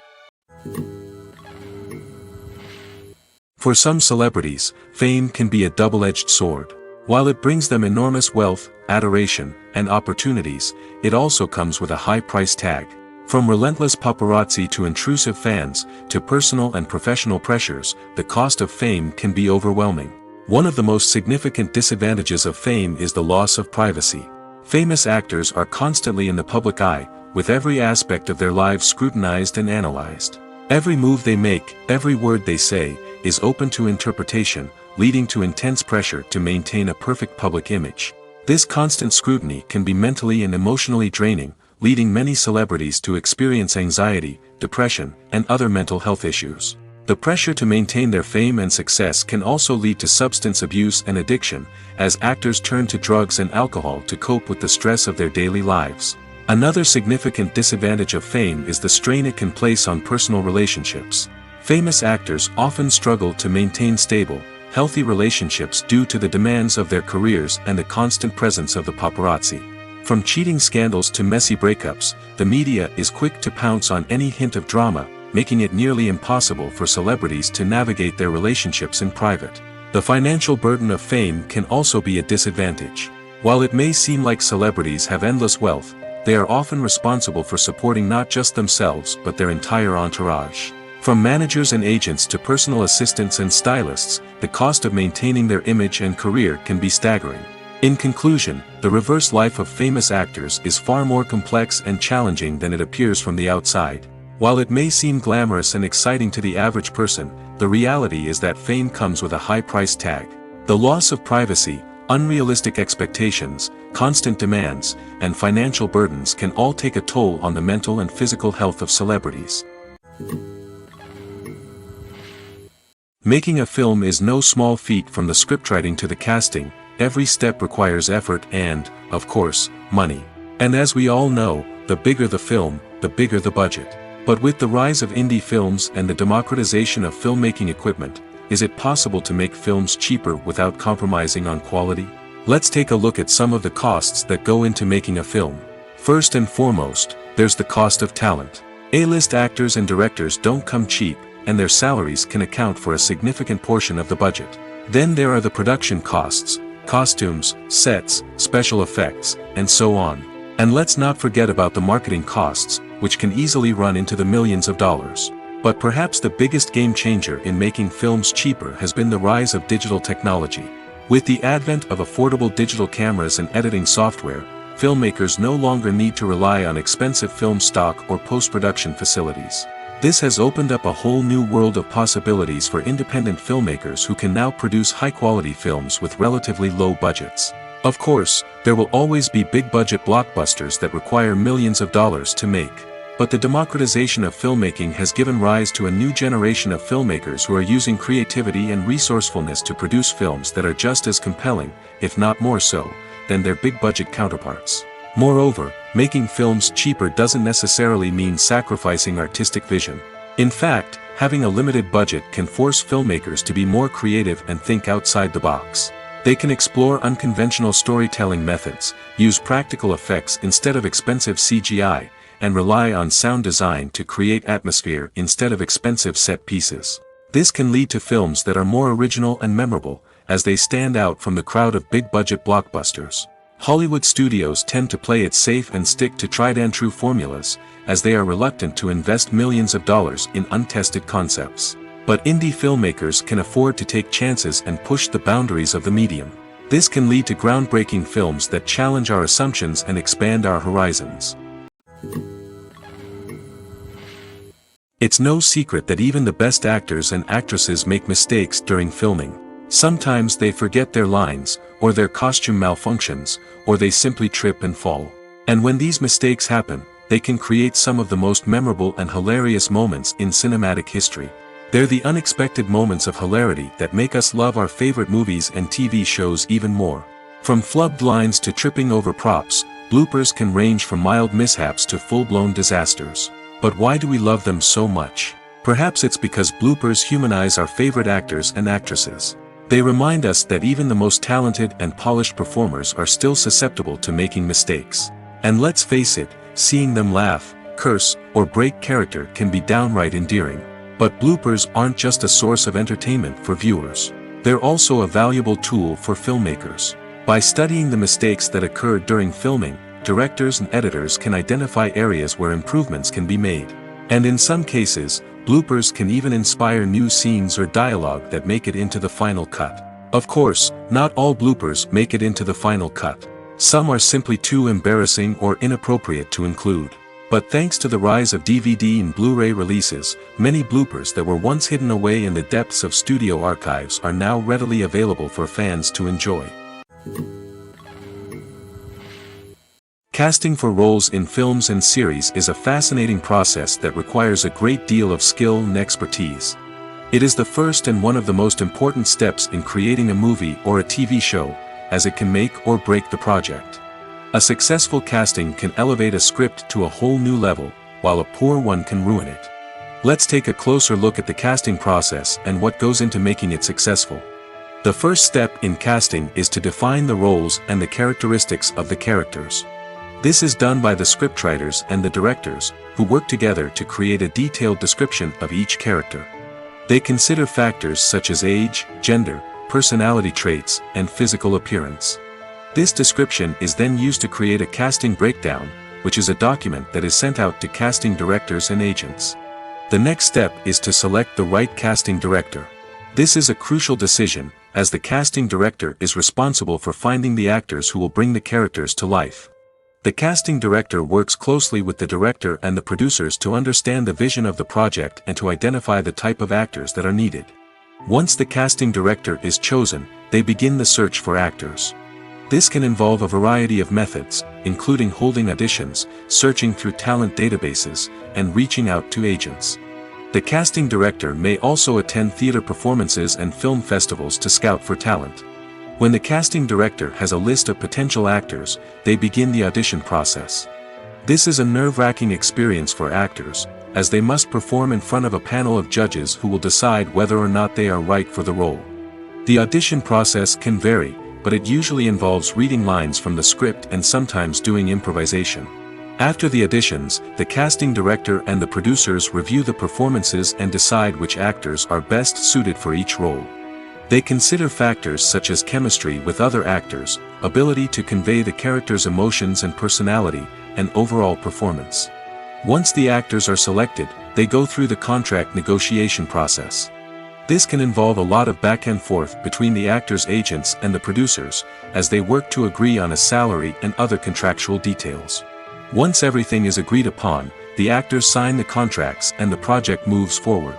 For some celebrities, fame can be a double-edged sword. While it brings them enormous wealth, adoration, and opportunities, it also comes with a high price tag. From relentless paparazzi to intrusive fans, to personal and professional pressures, the cost of fame can be overwhelming. One of the most significant disadvantages of fame is the loss of privacy. Famous actors are constantly in the public eye, with every aspect of their lives scrutinized and analyzed. Every move they make, every word they say, is open to interpretation, leading to intense pressure to maintain a perfect public image. This constant scrutiny can be mentally and emotionally draining, leading many celebrities to experience anxiety, depression, and other mental health issues. The pressure to maintain their fame and success can also lead to substance abuse and addiction, as actors turn to drugs and alcohol to cope with the stress of their daily lives. Another significant disadvantage of fame is the strain it can place on personal relationships. Famous actors often struggle to maintain stable, healthy relationships due to the demands of their careers and the constant presence of the paparazzi. From cheating scandals to messy breakups, the media is quick to pounce on any hint of drama, making it nearly impossible for celebrities to navigate their relationships in private. The financial burden of fame can also be a disadvantage. While it may seem like celebrities have endless wealth, they are often responsible for supporting not just themselves but their entire entourage. From managers and agents to personal assistants and stylists, the cost of maintaining their image and career can be staggering. In conclusion, the reverse life of famous actors is far more complex and challenging than it appears from the outside. While it may seem glamorous and exciting to the average person, the reality is that fame comes with a high price tag. The loss of privacy, unrealistic expectations, constant demands, and financial burdens can all take a toll on the mental and physical health of celebrities. Making a film is no small feat. From the scriptwriting to the casting, every step requires effort and, of course, money. And as we all know, the bigger the film, the bigger the budget. But with the rise of indie films and the democratization of filmmaking equipment, is it possible to make films cheaper without compromising on quality? Let's take a look at some of the costs that go into making a film. First and foremost, there's the cost of talent. A-list actors and directors don't come cheap, and their salaries can account for a significant portion of the budget. Then there are the production costs, costumes, sets, special effects, and so on. And let's not forget about the marketing costs, which can easily run into the millions of dollars. But perhaps the biggest game changer in making films cheaper has been the rise of digital technology. With the advent of affordable digital cameras and editing software, filmmakers no longer need to rely on expensive film stock or post-production facilities. This has opened up a whole new world of possibilities for independent filmmakers who can now produce high-quality films with relatively low budgets. Of course, there will always be big-budget blockbusters that require millions of dollars to make. But the democratization of filmmaking has given rise to a new generation of filmmakers who are using creativity and resourcefulness to produce films that are just as compelling, if not more so, than their big-budget counterparts. Moreover, making films cheaper doesn't necessarily mean sacrificing artistic vision. In fact, having a limited budget can force filmmakers to be more creative and think outside the box. They can explore unconventional storytelling methods, use practical effects instead of expensive CGI, and rely on sound design to create atmosphere instead of expensive set pieces. This can lead to films that are more original and memorable, as they stand out from the crowd of big-budget blockbusters. Hollywood studios tend to play it safe and stick to tried-and-true formulas, as they are reluctant to invest millions of dollars in untested concepts. But indie filmmakers can afford to take chances and push the boundaries of the medium. This can lead to groundbreaking films that challenge our assumptions and expand our horizons. It's no secret that even the best actors and actresses make mistakes during filming. Sometimes they forget their lines, or their costume malfunctions, or they simply trip and fall. And when these mistakes happen, they can create some of the most memorable and hilarious moments in cinematic history. They're the unexpected moments of hilarity that make us love our favorite movies and TV shows even more. From flubbed lines to tripping over props, bloopers can range from mild mishaps to full-blown disasters. But why do we love them so much? Perhaps it's because bloopers humanize our favorite actors and actresses. They remind us that even the most talented and polished performers are still susceptible to making mistakes. And let's face it, seeing them laugh, curse, or break character can be downright endearing. But bloopers aren't just a source of entertainment for viewers. They're also a valuable tool for filmmakers. By studying the mistakes that occurred during filming, directors and editors can identify areas where improvements can be made. And in some cases, bloopers can even inspire new scenes or dialogue that make it into the final cut. Of course, not all bloopers make it into the final cut. Some are simply too embarrassing or inappropriate to include. But thanks to the rise of DVD and Blu-ray releases, many bloopers that were once hidden away in the depths of studio archives are now readily available for fans to enjoy. Casting for roles in films and series is a fascinating process that requires a great deal of skill and expertise. It is the first and one of the most important steps in creating a movie or a TV show, as it can make or break the project. A successful casting can elevate a script to a whole new level, while a poor one can ruin it. Let's take a closer look at the casting process and what goes into making it successful. The first step in casting is to define the roles and the characteristics of the characters. This is done by the scriptwriters and the directors, who work together to create a detailed description of each character. They consider factors such as age, gender, personality traits, and physical appearance. This description is then used to create a casting breakdown, which is a document that is sent out to casting directors and agents. The next step is to select the right casting director. This is a crucial decision, as the casting director is responsible for finding the actors who will bring the characters to life. The casting director works closely with the director and the producers to understand the vision of the project and to identify the type of actors that are needed. Once the casting director is chosen, they begin the search for actors. This can involve a variety of methods, including holding auditions, searching through talent databases, and reaching out to agents. The casting director may also attend theater performances and film festivals to scout for talent. When the casting director has a list of potential actors, they begin the audition process. This is a nerve-wracking experience for actors, as they must perform in front of a panel of judges who will decide whether or not they are right for the role. The audition process can vary, but it usually involves reading lines from the script and sometimes doing improvisation. After the auditions, the casting director and the producers review the performances and decide which actors are best suited for each role. They consider factors such as chemistry with other actors, ability to convey the character's emotions and personality, and overall performance. Once the actors are selected, they go through the contract negotiation process. This can involve a lot of back and forth between the actors' agents and the producers, as they work to agree on a salary and other contractual details. Once everything is agreed upon, the actors sign the contracts and the project moves forward.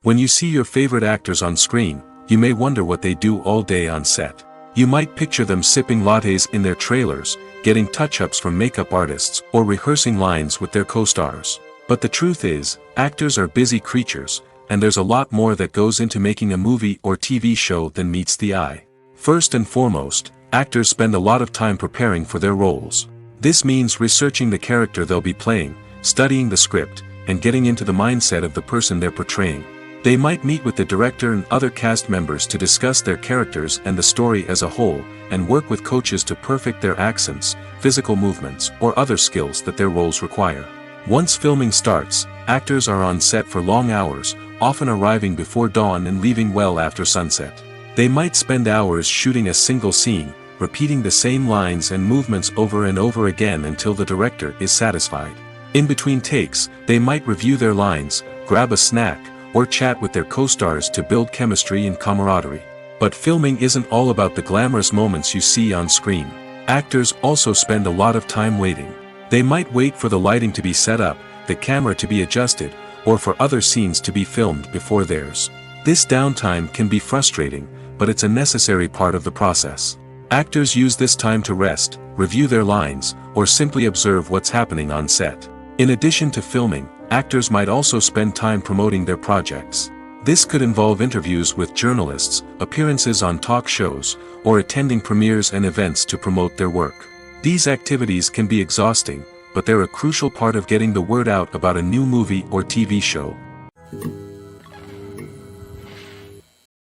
When you see your favorite actors on screen, you may wonder what they do all day on set. You might picture them sipping lattes in their trailers, getting touch-ups from makeup artists, or rehearsing lines with their co-stars. But the truth is, actors are busy creatures, and there's a lot more that goes into making a movie or TV show than meets the eye. First and foremost, actors spend a lot of time preparing for their roles. This means researching the character they'll be playing, studying the script, and getting into the mindset of the person they're portraying. They might meet with the director and other cast members to discuss their characters and the story as a whole, and work with coaches to perfect their accents, physical movements, or other skills that their roles require. Once filming starts, actors are on set for long hours, often arriving before dawn and leaving well after sunset. They might spend hours shooting a single scene, repeating the same lines and movements over and over again until the director is satisfied. In between takes, they might review their lines, grab a snack, or chat with their co-stars to build chemistry and camaraderie. But filming isn't all about the glamorous moments you see on screen. Actors also spend a lot of time waiting. They might wait for the lighting to be set up, the camera to be adjusted, or for other scenes to be filmed before theirs. This downtime can be frustrating, but it's a necessary part of the process. Actors use this time to rest, review their lines, or simply observe what's happening on set. In addition to filming, actors might also spend time promoting their projects. This could involve interviews with journalists, appearances on talk shows, or attending premieres and events to promote their work. These activities can be exhausting, but they're a crucial part of getting the word out about a new movie or TV show.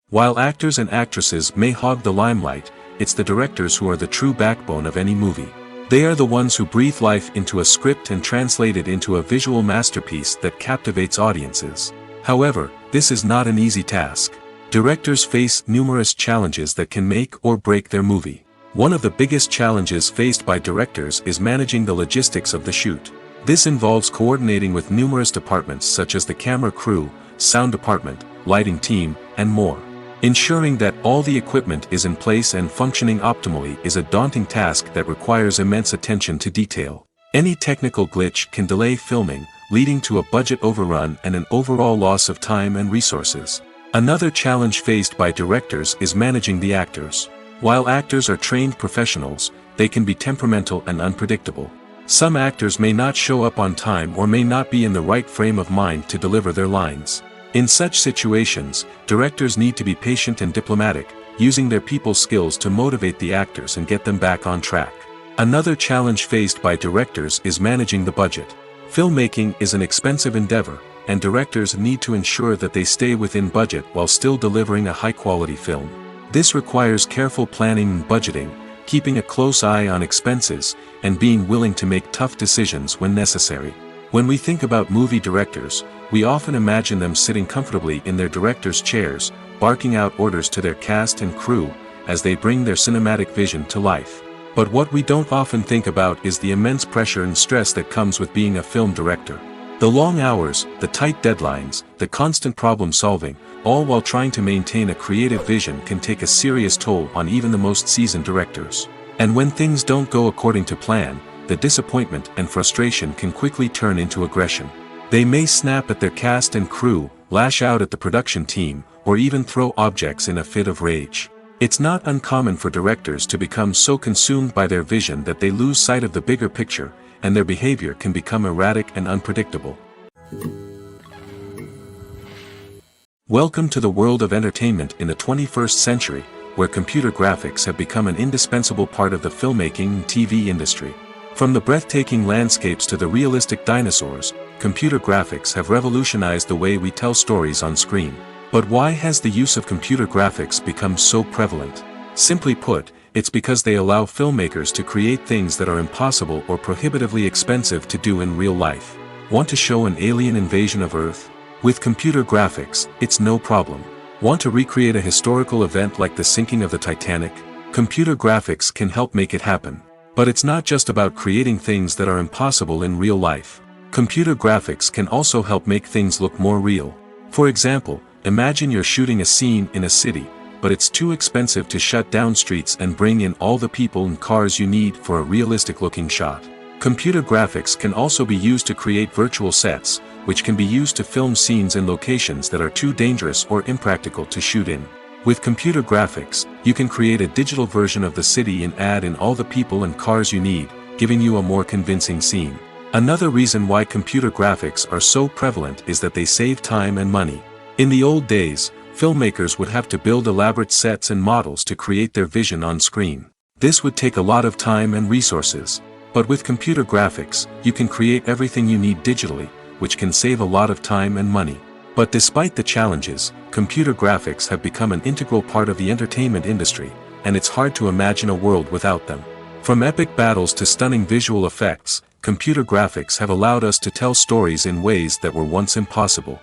While actors and actresses may hog the limelight, it's the directors who are the true backbone of any movie. They are the ones who breathe life into a script and translate it into a visual masterpiece that captivates audiences. However, this is not an easy task. Directors face numerous challenges that can make or break their movie. One of the biggest challenges faced by directors is managing the logistics of the shoot. This involves coordinating with numerous departments such as the camera crew, sound department, lighting team, and more. Ensuring that all the equipment is in place and functioning optimally is a daunting task that requires immense attention to detail. Any technical glitch can delay filming, leading to a budget overrun and an overall loss of time and resources. Another challenge faced by directors is managing the actors. While actors are trained professionals, they can be temperamental and unpredictable. Some actors may not show up on time or may not be in the right frame of mind to deliver their lines. In such situations, directors need to be patient and diplomatic, using their people skills to motivate the actors and get them back on track. Another challenge faced by directors is managing the budget. Filmmaking is an expensive endeavor, and directors need to ensure that they stay within budget while still delivering a high-quality film. This requires careful planning and budgeting, keeping a close eye on expenses, and being willing to make tough decisions when necessary. When we think about movie directors, we often imagine them sitting comfortably in their director's chairs, barking out orders to their cast and crew, as they bring their cinematic vision to life. But what we don't often think about is the immense pressure and stress that comes with being a film director. The long hours, the tight deadlines, the constant problem solving, all while trying to maintain a creative vision can take a serious toll on even the most seasoned directors. And when things don't go according to plan, the disappointment and frustration can quickly turn into aggression. They may snap at their cast and crew, lash out at the production team, or even throw objects in a fit of rage. It's not uncommon for directors to become so consumed by their vision that they lose sight of the bigger picture, and their behavior can become erratic and unpredictable. Welcome to the world of entertainment in the 21st century, where computer graphics have become an indispensable part of the filmmaking and TV industry. From the breathtaking landscapes to the realistic dinosaurs, computer graphics have revolutionized the way we tell stories on screen. But why has the use of computer graphics become so prevalent? Simply put, it's because they allow filmmakers to create things that are impossible or prohibitively expensive to do in real life. Want to show an alien invasion of Earth? With computer graphics, it's no problem. Want to recreate a historical event like the sinking of the Titanic? Computer graphics can help make it happen. But it's not just about creating things that are impossible in real life. Computer graphics can also help make things look more real. For example, imagine you're shooting a scene in a city, but it's too expensive to shut down streets and bring in all the people and cars you need for a realistic-looking shot. Computer graphics can also be used to create virtual sets, which can be used to film scenes in locations that are too dangerous or impractical to shoot in. With computer graphics, you can create a digital version of the city and add in all the people and cars you need, giving you a more convincing scene. Another reason why computer graphics are so prevalent is that they save time and money. In the old days, filmmakers would have to build elaborate sets and models to create their vision on screen. This would take a lot of time and resources. But with computer graphics, you can create everything you need digitally, which can save a lot of time and money. But despite the challenges, computer graphics have become an integral part of the entertainment industry, and it's hard to imagine a world without them. From epic battles to stunning visual effects, computer graphics have allowed us to tell stories in ways that were once impossible.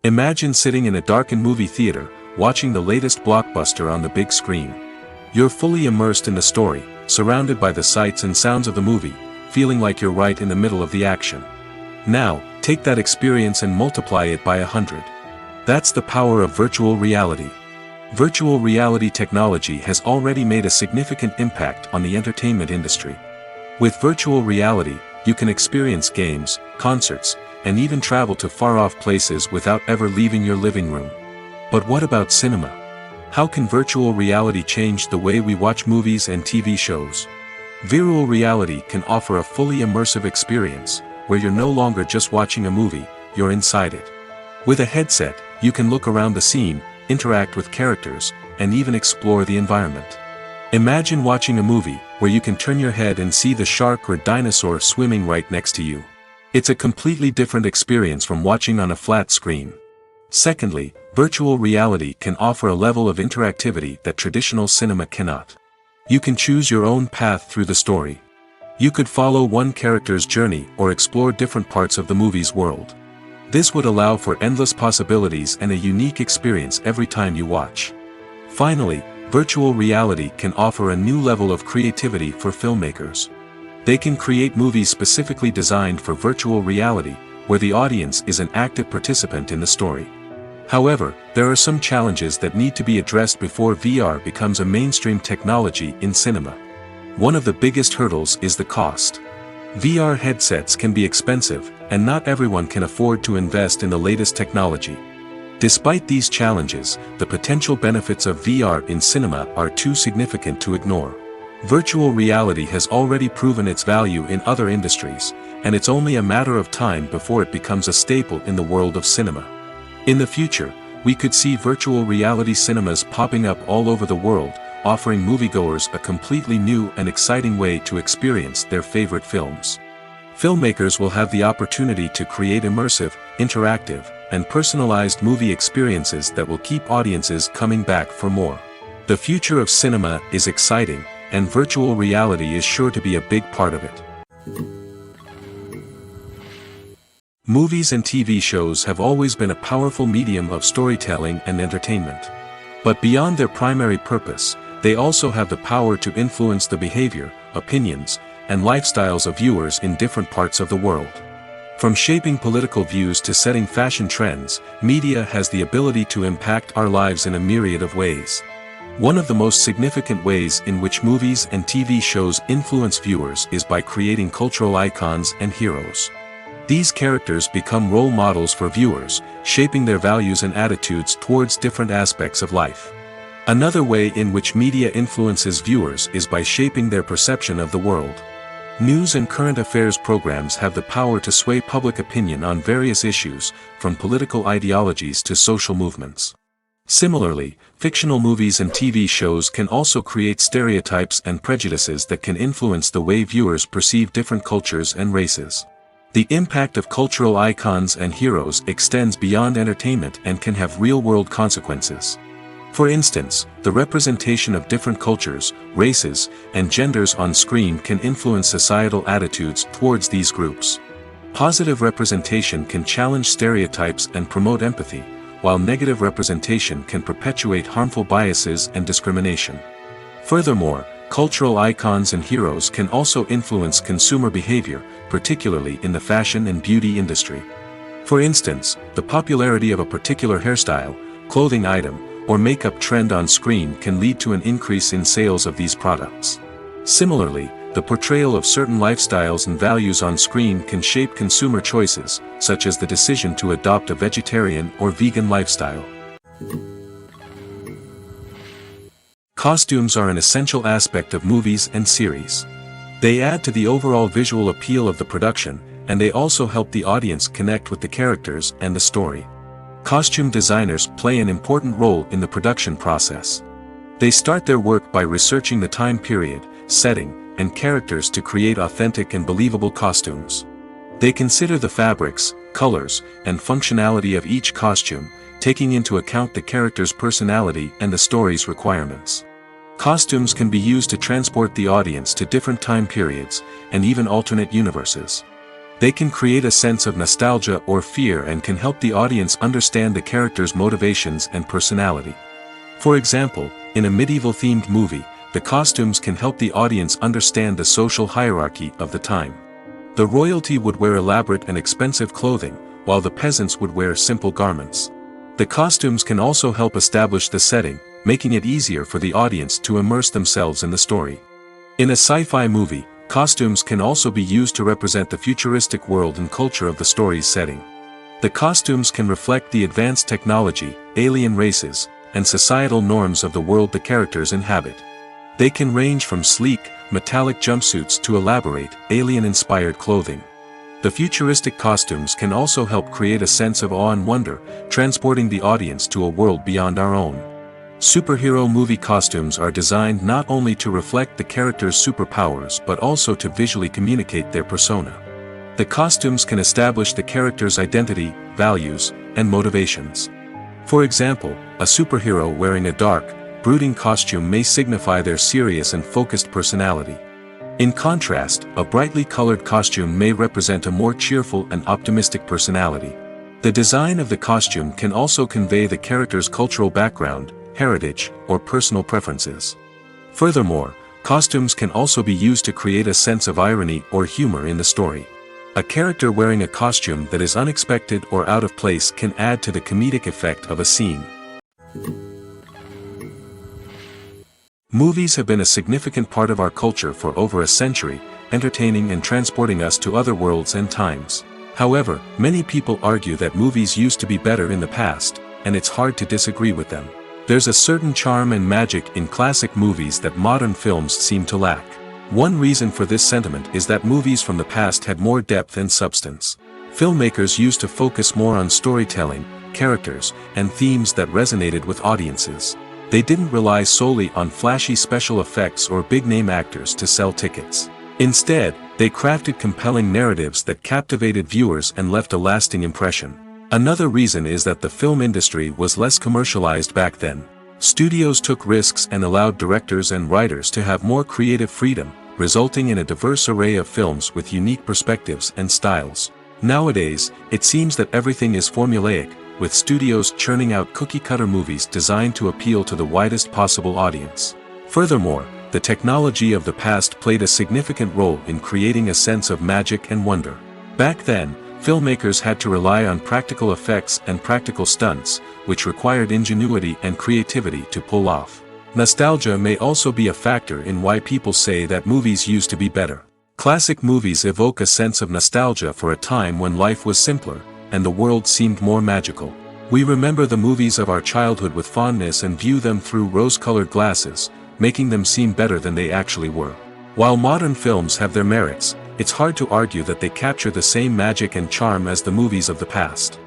Imagine sitting in a darkened movie theater, watching the latest blockbuster on the big screen. You're fully immersed in the story, surrounded by the sights and sounds of the movie, feeling like you're right in the middle of the action. Now, take that experience and multiply it by 100. That's the power of virtual reality. Virtual reality technology has already made a significant impact on the entertainment industry. With virtual reality, you can experience games, concerts, and even travel to far-off places without ever leaving your living room. But what about cinema? How can virtual reality change the way we watch movies and TV shows? Virtual reality can offer a fully immersive experience, where you're no longer just watching a movie, you're inside it. With a headset, you can look around the scene, interact with characters, and even explore the environment. Imagine watching a movie, where you can turn your head and see the shark or dinosaur swimming right next to you. It's a completely different experience from watching on a flat screen. Secondly, virtual reality can offer a level of interactivity that traditional cinema cannot. You can choose your own path through the story. You could follow one character's journey or explore different parts of the movie's world. This would allow for endless possibilities and a unique experience every time you watch. Finally, virtual reality can offer a new level of creativity for filmmakers. They can create movies specifically designed for virtual reality, where the audience is an active participant in the story. However, there are some challenges that need to be addressed before VR becomes a mainstream technology in cinema. One of the biggest hurdles is the cost. VR headsets can be expensive, and not everyone can afford to invest in the latest technology. Despite these challenges, the potential benefits of VR in cinema are too significant to ignore. Virtual reality has already proven its value in other industries, and it's only a matter of time before it becomes a staple in the world of cinema. In the future, we could see virtual reality cinemas popping up all over the world, offering moviegoers a completely new and exciting way to experience their favorite films. Filmmakers will have the opportunity to create immersive, interactive, and personalized movie experiences that will keep audiences coming back for more. The future of cinema is exciting, and virtual reality is sure to be a big part of it. Movies and TV shows have always been a powerful medium of storytelling and entertainment. But beyond their primary purpose, they also have the power to influence the behavior, opinions, and lifestyles of viewers in different parts of the world. From shaping political views to setting fashion trends, media has the ability to impact our lives in a myriad of ways. One of the most significant ways in which movies and TV shows influence viewers is by creating cultural icons and heroes. These characters become role models for viewers, shaping their values and attitudes towards different aspects of life. Another way in which media influences viewers is by shaping their perception of the world. News and current affairs programs have the power to sway public opinion on various issues, from political ideologies to social movements. Similarly, fictional movies and TV shows can also create stereotypes and prejudices that can influence the way viewers perceive different cultures and races. The impact of cultural icons and heroes extends beyond entertainment and can have real-world consequences. For instance, the representation of different cultures, races, and genders on screen can influence societal attitudes towards these groups. Positive representation can challenge stereotypes and promote empathy, while negative representation can perpetuate harmful biases and discrimination. Furthermore, cultural icons and heroes can also influence consumer behavior, particularly in the fashion and beauty industry. For instance, the popularity of a particular hairstyle, clothing item, or makeup trend on screen can lead to an increase in sales of these products. Similarly, the portrayal of certain lifestyles and values on screen can shape consumer choices, such as the decision to adopt a vegetarian or vegan lifestyle. Costumes are an essential aspect of movies and series. They add to the overall visual appeal of the production, and they also help the audience connect with the characters and the story. Costume designers play an important role in the production process. They start their work by researching the time period, setting, and characters to create authentic and believable costumes. They consider the fabrics, colors, and functionality of each costume, taking into account the character's personality and the story's requirements. Costumes can be used to transport the audience to different time periods, and even alternate universes. They can create a sense of nostalgia or fear and can help the audience understand the character's motivations and personality. For example, in a medieval-themed movie, the costumes can help the audience understand the social hierarchy of the time. The royalty would wear elaborate and expensive clothing, while the peasants would wear simple garments. The costumes can also help establish the setting, making it easier for the audience to immerse themselves in the story. In a sci-fi movie, costumes can also be used to represent the futuristic world and culture of the story's setting. The costumes can reflect the advanced technology, alien races, and societal norms of the world the characters inhabit. They can range from sleek, metallic jumpsuits to elaborate, alien-inspired clothing. The futuristic costumes can also help create a sense of awe and wonder, transporting the audience to a world beyond our own. Superhero movie costumes are designed not only to reflect the character's superpowers but also to visually communicate their persona. The costumes can establish the character's identity, values, and motivations. For example, a superhero wearing a dark, brooding costume may signify their serious and focused personality. In contrast, a brightly colored costume may represent a more cheerful and optimistic personality. The design of the costume can also convey the character's cultural background, heritage, or personal preferences. Furthermore, costumes can also be used to create a sense of irony or humor in the story. A character wearing a costume that is unexpected or out of place can add to the comedic effect of a scene. Movies have been a significant part of our culture for over a century, entertaining and transporting us to other worlds and times. However, many people argue that movies used to be better in the past, and it's hard to disagree with them. There's a certain charm and magic in classic movies that modern films seem to lack. One reason for this sentiment is that movies from the past had more depth and substance. Filmmakers used to focus more on storytelling, characters, and themes that resonated with audiences. They didn't rely solely on flashy special effects or big-name actors to sell tickets. Instead, they crafted compelling narratives that captivated viewers and left a lasting impression. Another reason is that the film industry was less commercialized back then. Studios took risks and allowed directors and writers to have more creative freedom, resulting in a diverse array of films with unique perspectives and styles. Nowadays, it seems that everything is formulaic, with studios churning out cookie-cutter movies designed to appeal to the widest possible audience. Furthermore, the technology of the past played a significant role in creating a sense of magic and wonder. Back then, filmmakers had to rely on practical effects and practical stunts, which required ingenuity and creativity to pull off. Nostalgia may also be a factor in why people say that movies used to be better. Classic movies evoke a sense of nostalgia for a time when life was simpler, and the world seemed more magical. We remember the movies of our childhood with fondness and view them through rose-colored glasses, making them seem better than they actually were. While modern films have their merits, it's hard to argue that they capture the same magic and charm as the movies of the past.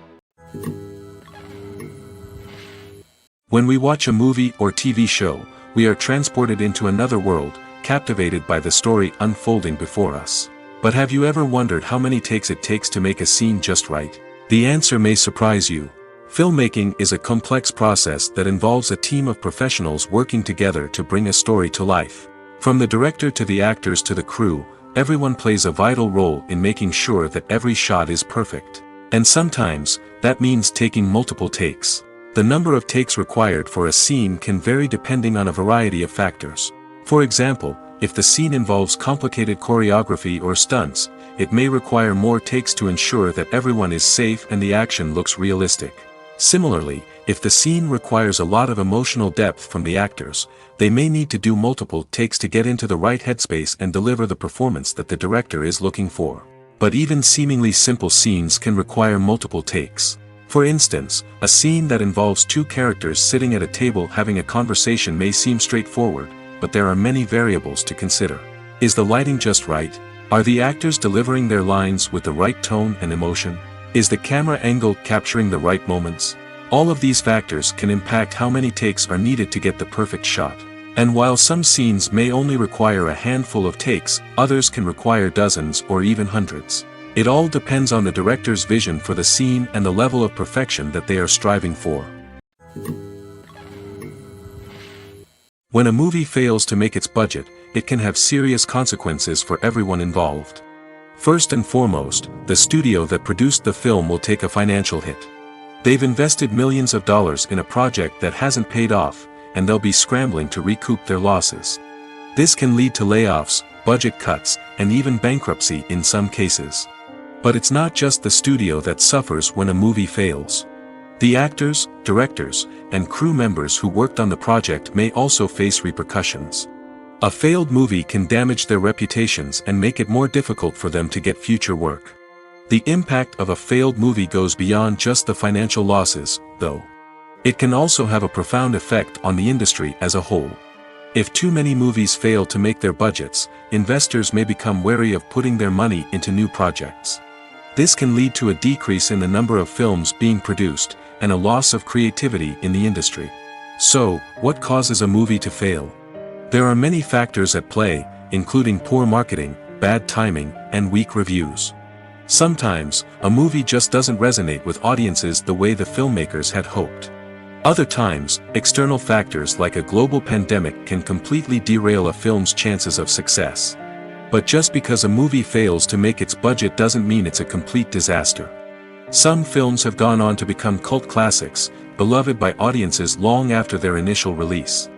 When we watch a movie or TV show, we are transported into another world, captivated by the story unfolding before us. But have you ever wondered how many takes it takes to make a scene just right? The answer may surprise you. Filmmaking is a complex process that involves a team of professionals working together to bring a story to life. From the director to the actors to the crew, everyone plays a vital role in making sure that every shot is perfect. And sometimes, that means taking multiple takes. The number of takes required for a scene can vary depending on a variety of factors. For example, if the scene involves complicated choreography or stunts, it may require more takes to ensure that everyone is safe and the action looks realistic. Similarly, if the scene requires a lot of emotional depth from the actors, they may need to do multiple takes to get into the right headspace and deliver the performance that the director is looking for. But even seemingly simple scenes can require multiple takes. For instance, a scene that involves two characters sitting at a table having a conversation may seem straightforward, but there are many variables to consider. Is the lighting just right? Are the actors delivering their lines with the right tone and emotion? Is the camera angle capturing the right moments? All of these factors can impact how many takes are needed to get the perfect shot. And while some scenes may only require a handful of takes, others can require dozens or even hundreds. It all depends on the director's vision for the scene and the level of perfection that they are striving for. When a movie fails to make its budget, it can have serious consequences for everyone involved. First and foremost, the studio that produced the film will take a financial hit. They've invested millions of dollars in a project that hasn't paid off, and they'll be scrambling to recoup their losses. This can lead to layoffs, budget cuts, and even bankruptcy in some cases. But it's not just the studio that suffers when a movie fails. The actors, directors, and crew members who worked on the project may also face repercussions. A failed movie can damage their reputations and make it more difficult for them to get future work. The impact of a failed movie goes beyond just the financial losses, though. It can also have a profound effect on the industry as a whole. If too many movies fail to make their budgets, investors may become wary of putting their money into new projects. This can lead to a decrease in the number of films being produced, and a loss of creativity in the industry. So, what causes a movie to fail? There are many factors at play, including poor marketing, bad timing, and weak reviews. Sometimes, a movie just doesn't resonate with audiences the way the filmmakers had hoped. Other times, external factors like a global pandemic can completely derail a film's chances of success. But just because a movie fails to make its budget doesn't mean it's a complete disaster. Some films have gone on to become cult classics, beloved by audiences long after their initial release.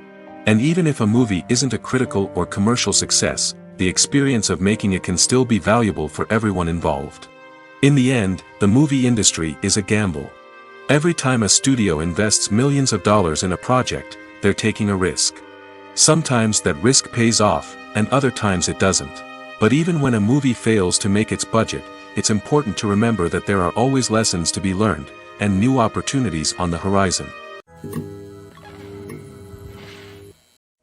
And even if a movie isn't a critical or commercial success, the experience of making it can still be valuable for everyone involved. In the end, the movie industry is a gamble. Every time a studio invests millions of dollars in a project, they're taking a risk. Sometimes that risk pays off, and other times it doesn't. But even when a movie fails to make its budget, it's important to remember that there are always lessons to be learned, and new opportunities on the horizon.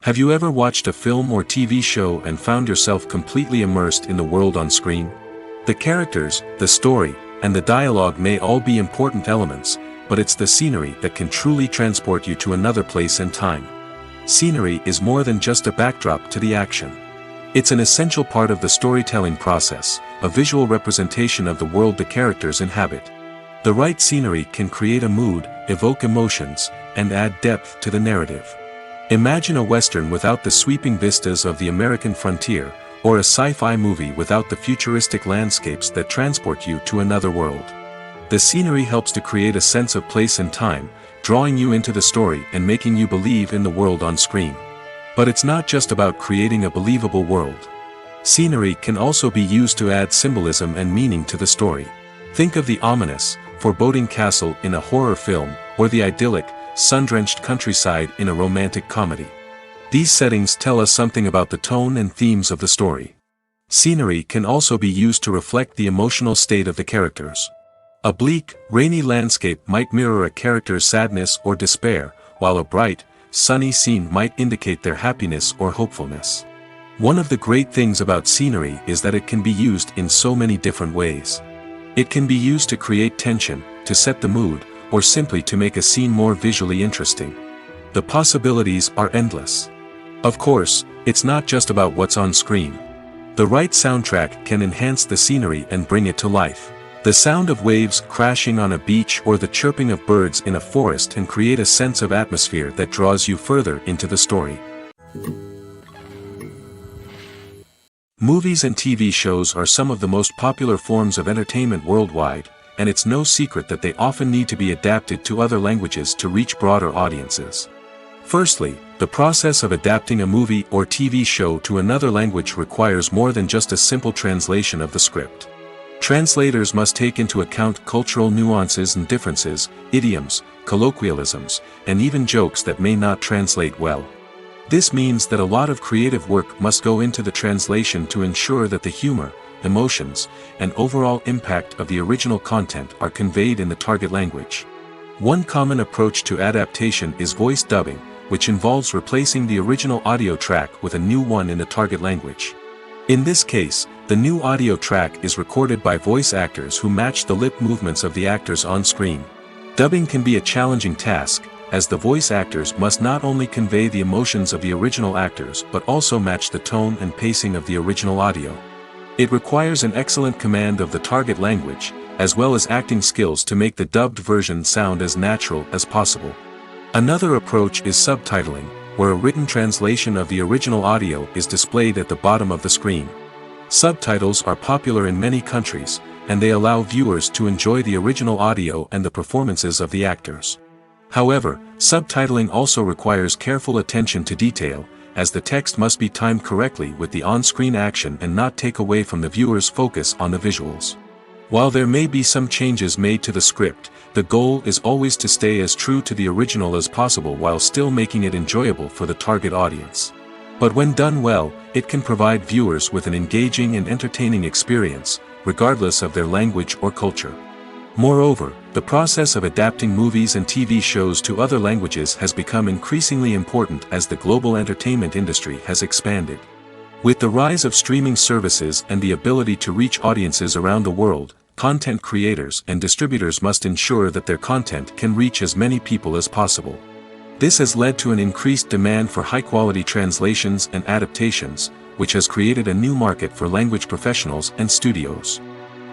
Have you ever watched a film or TV show and found yourself completely immersed in the world on screen? The characters, the story, and the dialogue may all be important elements, but it's the scenery that can truly transport you to another place and time. Scenery is more than just a backdrop to the action. It's an essential part of the storytelling process, a visual representation of the world the characters inhabit. The right scenery can create a mood, evoke emotions, and add depth to the narrative. Imagine a Western without the sweeping vistas of the American frontier, or a sci-fi movie without the futuristic landscapes that transport you to another world. The scenery helps to create a sense of place and time, drawing you into the story and making you believe in the world on screen. But it's not just about creating a believable world. Scenery can also be used to add symbolism and meaning to the story. Think of the ominous, foreboding castle in a horror film, or the idyllic, sun-drenched countryside in a romantic comedy. These settings tell us something about the tone and themes of the story. Scenery can also be used to reflect the emotional state of the characters. A bleak, rainy landscape might mirror a character's sadness or despair, while a bright, sunny scene might indicate their happiness or hopefulness. One of the great things about scenery is that it can be used in so many different ways. It can be used to create tension, to set the mood, or simply to make a scene more visually interesting. The possibilities are endless. Of course, it's not just about what's on screen. The right soundtrack can enhance the scenery and bring it to life. The sound of waves crashing on a beach or the chirping of birds in a forest can create a sense of atmosphere that draws you further into the story. Movies and TV shows are some of the most popular forms of entertainment worldwide, and it's no secret that they often need to be adapted to other languages to reach broader audiences. Firstly, the process of adapting a movie or TV show to another language requires more than just a simple translation of the script. Translators must take into account cultural nuances and differences, idioms, colloquialisms, and even jokes that may not translate well. This means that a lot of creative work must go into the translation to ensure that the humor, emotions, and overall impact of the original content are conveyed in the target language. One common approach to adaptation is voice dubbing, which involves replacing the original audio track with a new one in the target language. In this case, the new audio track is recorded by voice actors who match the lip movements of the actors on screen. Dubbing can be a challenging task, as the voice actors must not only convey the emotions of the original actors but also match the tone and pacing of the original audio. It requires an excellent command of the target language, as well as acting skills to make the dubbed version sound as natural as possible. Another approach is subtitling, where a written translation of the original audio is displayed at the bottom of the screen. Subtitles are popular in many countries, and they allow viewers to enjoy the original audio and the performances of the actors. However, subtitling also requires careful attention to detail, as the text must be timed correctly with the on-screen action and not take away from the viewer's focus on the visuals. While there may be some changes made to the script, the goal is always to stay as true to the original as possible while still making it enjoyable for the target audience. But when done well, it can provide viewers with an engaging and entertaining experience, regardless of their language or culture. Moreover, the process of adapting movies and TV shows to other languages has become increasingly important as the global entertainment industry has expanded. With the rise of streaming services and the ability to reach audiences around the world, content creators and distributors must ensure that their content can reach as many people as possible. This has led to an increased demand for high-quality translations and adaptations, which has created a new market for language professionals and studios.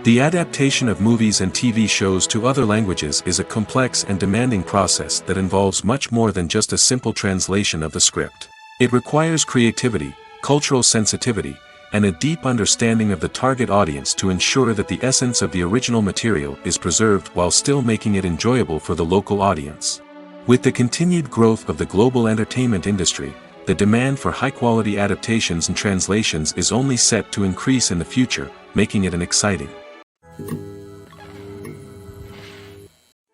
The adaptation of movies and TV shows to other languages is a complex and demanding process that involves much more than just a simple translation of the script. It requires creativity, cultural sensitivity, and a deep understanding of the target audience to ensure that the essence of the original material is preserved while still making it enjoyable for the local audience. With the continued growth of the global entertainment industry, the demand for high-quality adaptations and translations is only set to increase in the future, making it an exciting.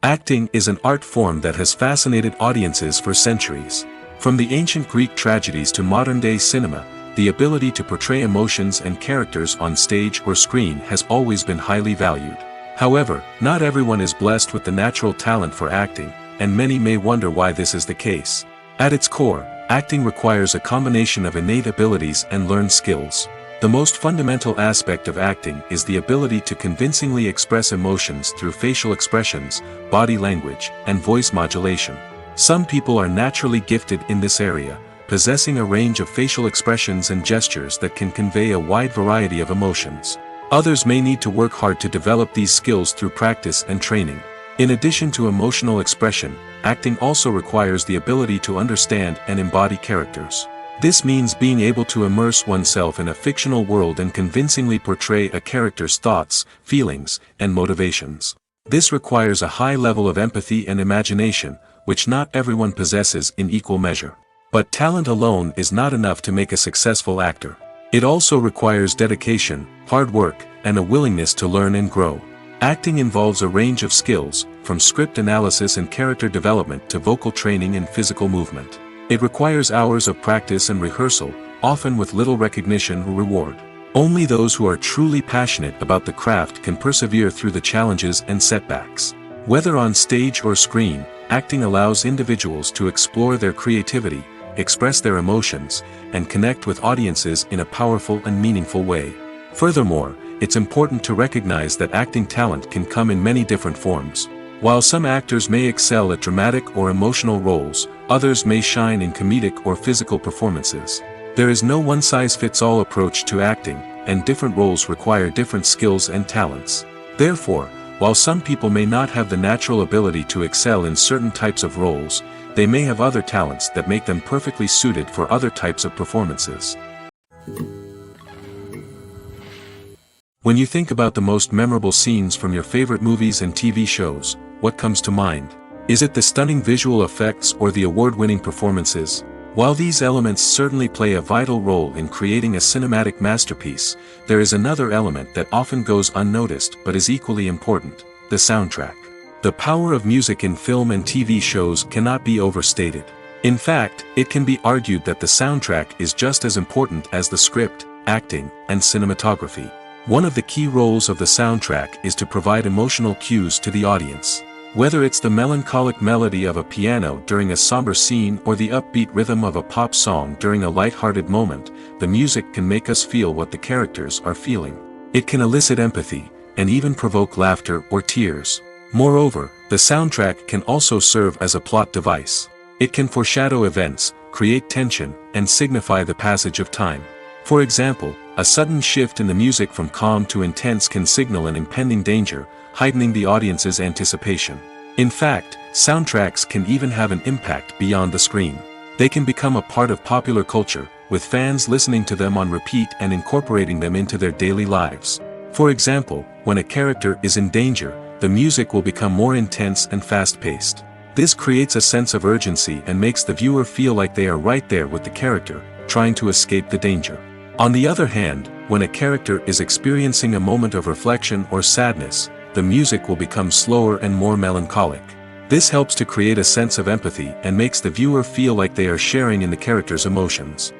Acting is an art form that has fascinated audiences for centuries. From the ancient Greek tragedies to modern-day cinema, the ability to portray emotions and characters on stage or screen has always been highly valued. However, not everyone is blessed with the natural talent for acting, and many may wonder why this is the case. At its core, acting requires a combination of innate abilities and learned skills. The most fundamental aspect of acting is the ability to convincingly express emotions through facial expressions, body language, and voice modulation. Some people are naturally gifted in this area, possessing a range of facial expressions and gestures that can convey a wide variety of emotions. Others may need to work hard to develop these skills through practice and training. In addition to emotional expression, acting also requires the ability to understand and embody characters. This means being able to immerse oneself in a fictional world and convincingly portray a character's thoughts, feelings, and motivations. This requires a high level of empathy and imagination, which not everyone possesses in equal measure. But talent alone is not enough to make a successful actor. It also requires dedication, hard work, and a willingness to learn and grow. Acting involves a range of skills, from script analysis and character development to vocal training and physical movement. It requires hours of practice and rehearsal, often with little recognition or reward. Only those who are truly passionate about the craft can persevere through the challenges and setbacks. Whether on stage or screen, acting allows individuals to explore their creativity, express their emotions, and connect with audiences in a powerful and meaningful way. Furthermore, it's important to recognize that acting talent can come in many different forms. While some actors may excel at dramatic or emotional roles, others may shine in comedic or physical performances. There is no one-size-fits-all approach to acting, and different roles require different skills and talents. Therefore, while some people may not have the natural ability to excel in certain types of roles, they may have other talents that make them perfectly suited for other types of performances. When you think about the most memorable scenes from your favorite movies and TV shows, what comes to mind? Is it the stunning visual effects or the award-winning performances? While these elements certainly play a vital role in creating a cinematic masterpiece, there is another element that often goes unnoticed but is equally important: the soundtrack. The power of music in film and TV shows cannot be overstated. In fact, it can be argued that the soundtrack is just as important as the script, acting, and cinematography. One of the key roles of the soundtrack is to provide emotional cues to the audience. Whether it's the melancholic melody of a piano during a somber scene or the upbeat rhythm of a pop song during a light-hearted moment, the music can make us feel what the characters are feeling. It can elicit empathy, and even provoke laughter or tears. Moreover, the soundtrack can also serve as a plot device. It can foreshadow events, create tension, and signify the passage of time. For example, a sudden shift in the music from calm to intense can signal an impending danger, heightening the audience's anticipation. In fact, soundtracks can even have an impact beyond the screen. They can become a part of popular culture, with fans listening to them on repeat and incorporating them into their daily lives. For example, when a character is in danger, the music will become more intense and fast-paced. This creates a sense of urgency and makes the viewer feel like they are right there with the character, trying to escape the danger. On the other hand, when a character is experiencing a moment of reflection or sadness, the music will become slower and more melancholic. This helps to create a sense of empathy and makes the viewer feel like they are sharing in the character's emotions.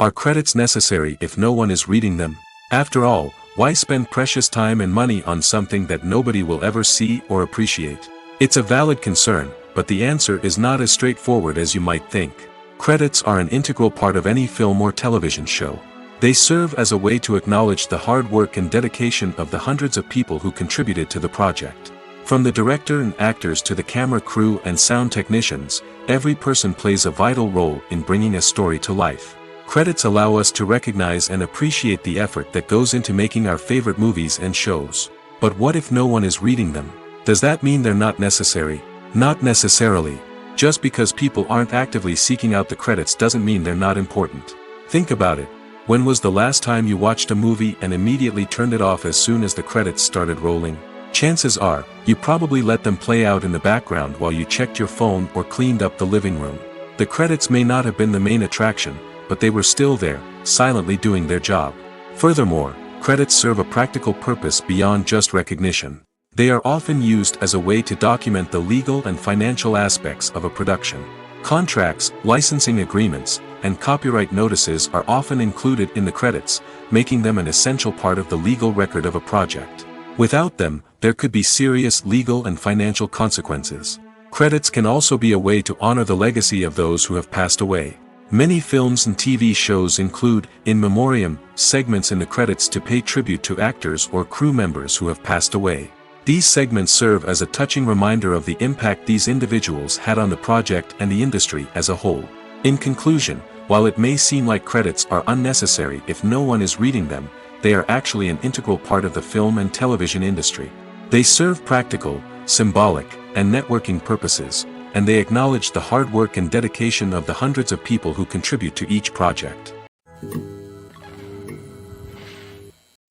Are credits necessary if no one is reading them? After all, why spend precious time and money on something that nobody will ever see or appreciate? It's a valid concern, but the answer is not as straightforward as you might think. Credits are an integral part of any film or television show. They serve as a way to acknowledge the hard work and dedication of the hundreds of people who contributed to the project. From the director and actors to the camera crew and sound technicians, every person plays a vital role in bringing a story to life. Credits allow us to recognize and appreciate the effort that goes into making our favorite movies and shows. But what if no one is reading them? Does that mean they're not necessary? Not necessarily. Just because people aren't actively seeking out the credits doesn't mean they're not important. Think about it. When was the last time you watched a movie and immediately turned it off as soon as the credits started rolling? Chances are, you probably let them play out in the background while you checked your phone or cleaned up the living room. The credits may not have been the main attraction, but they were still there, silently doing their job. Furthermore, credits serve a practical purpose beyond just recognition. They are often used as a way to document the legal and financial aspects of a production. Contracts, licensing agreements, and copyright notices are often included in the credits, making them an essential part of the legal record of a project. Without them, there could be serious legal and financial consequences. Credits can also be a way to honor the legacy of those who have passed away. Many films and TV shows include in memoriam segments in the credits to pay tribute to actors or crew members who have passed away. These segments serve as a touching reminder of the impact these individuals had on the project and the industry as a whole. In conclusion, while it may seem like credits are unnecessary if no one is reading them, they are actually an integral part of the film and television industry. They serve practical, symbolic, and networking purposes, and they acknowledge the hard work and dedication of the hundreds of people who contribute to each project.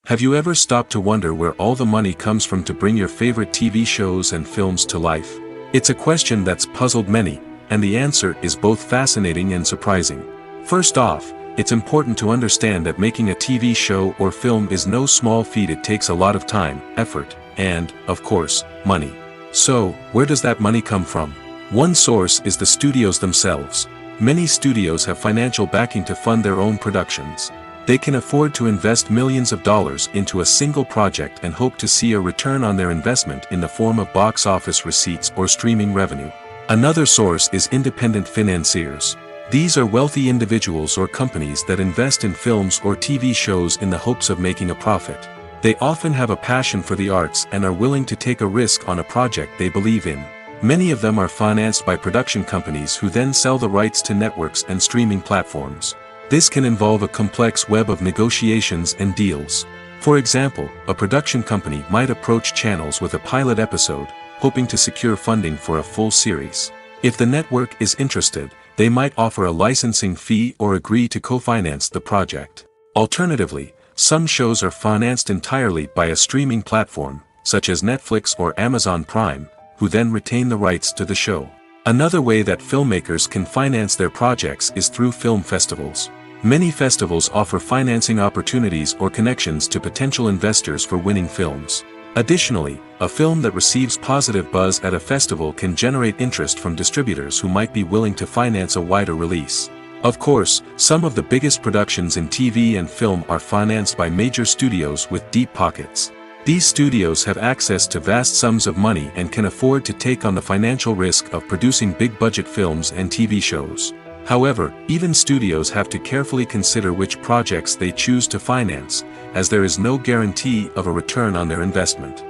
Have you ever stopped to wonder where all the money comes from to bring your favorite TV shows and films to life? It's a question that's puzzled many, and the answer is both fascinating and surprising. First off, it's important to understand that making a TV show or film is no small feat. It takes a lot of time, effort, and, of course, money. So, where does that money come from? One source is the studios themselves. Many studios have financial backing to fund their own productions. They can afford to invest millions of dollars into a single project and hope to see a return on their investment in the form of box office receipts or streaming revenue. Another source is independent financiers. These are wealthy individuals or companies that invest in films or TV shows in the hopes of making a profit. They often have a passion for the arts and are willing to take a risk on a project they believe in. Many of them are financed by production companies who then sell the rights to networks and streaming platforms. This can involve a complex web of negotiations and deals. For example, a production company might approach channels with a pilot episode, hoping to secure funding for a full series. If the network is interested, they might offer a licensing fee or agree to co-finance the project. Alternatively, some shows are financed entirely by a streaming platform, such as Netflix or Amazon Prime, who then retain the rights to the show. Another way that filmmakers can finance their projects is through film festivals. Many festivals offer financing opportunities or connections to potential investors for winning films. Additionally, a film that receives positive buzz at a festival can generate interest from distributors who might be willing to finance a wider release. Of course, some of the biggest productions in TV and film are financed by major studios with deep pockets. These studios have access to vast sums of money and can afford to take on the financial risk of producing big-budget films and TV shows. However, even studios have to carefully consider which projects they choose to finance, as there is no guarantee of a return on their investment.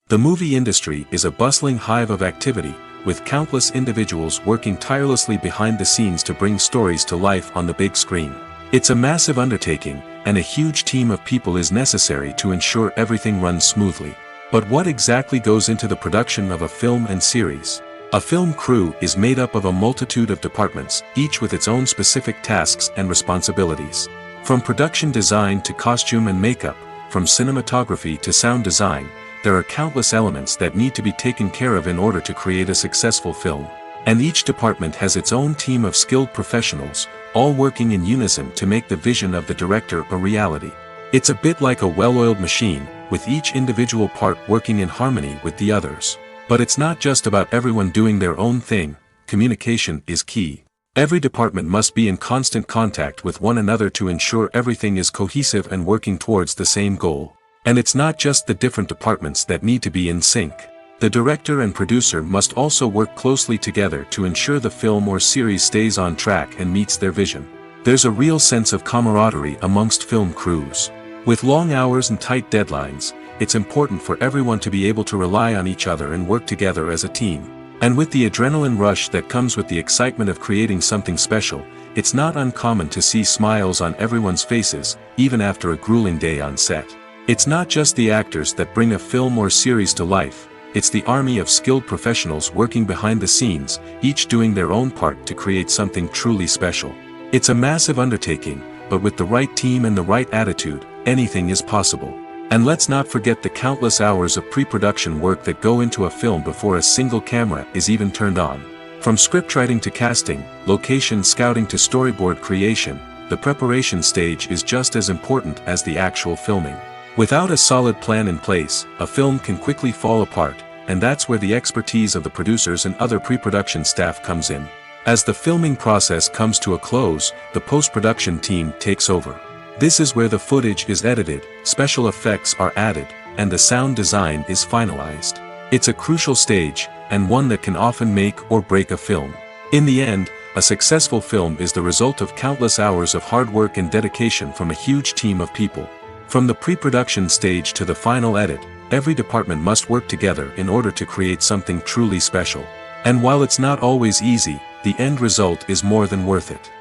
The movie industry is a bustling hive of activity, with countless individuals working tirelessly behind the scenes to bring stories to life on the big screen. It's a massive undertaking, and a huge team of people is necessary to ensure everything runs smoothly. But what exactly goes into the production of a film and series? A film crew is made up of a multitude of departments, each with its own specific tasks and responsibilities. From production design to costume and makeup, from cinematography to sound design, there are countless elements that need to be taken care of in order to create a successful film. And each department has its own team of skilled professionals, all working in unison to make the vision of the director a reality. It's a bit like a well-oiled machine, with each individual part working in harmony with the others. But it's not just about everyone doing their own thing. Communication is key. Every department must be in constant contact with one another to ensure everything is cohesive and working towards the same goal. And it's not just the different departments that need to be in sync. The director and producer must also work closely together to ensure the film or series stays on track and meets their vision. There's a real sense of camaraderie amongst film crews. With long hours and tight deadlines, it's important for everyone to be able to rely on each other and work together as a team. And with the adrenaline rush that comes with the excitement of creating something special, it's not uncommon to see smiles on everyone's faces, even after a grueling day on set. It's not just the actors that bring a film or series to life, it's the army of skilled professionals working behind the scenes, each doing their own part to create something truly special. It's a massive undertaking, but with the right team and the right attitude, anything is possible. And let's not forget the countless hours of pre-production work that go into a film before a single camera is even turned on. From scriptwriting to casting, location scouting to storyboard creation, the preparation stage is just as important as the actual filming. Without a solid plan in place, a film can quickly fall apart, and that's where the expertise of the producers and other pre-production staff comes in. As the filming process comes to a close, the post-production team takes over. This is where the footage is edited, special effects are added, and the sound design is finalized. It's a crucial stage, and one that can often make or break a film. In the end, a successful film is the result of countless hours of hard work and dedication from a huge team of people. From the pre-production stage to the final edit, every department must work together in order to create something truly special. And while it's not always easy, the end result is more than worth it.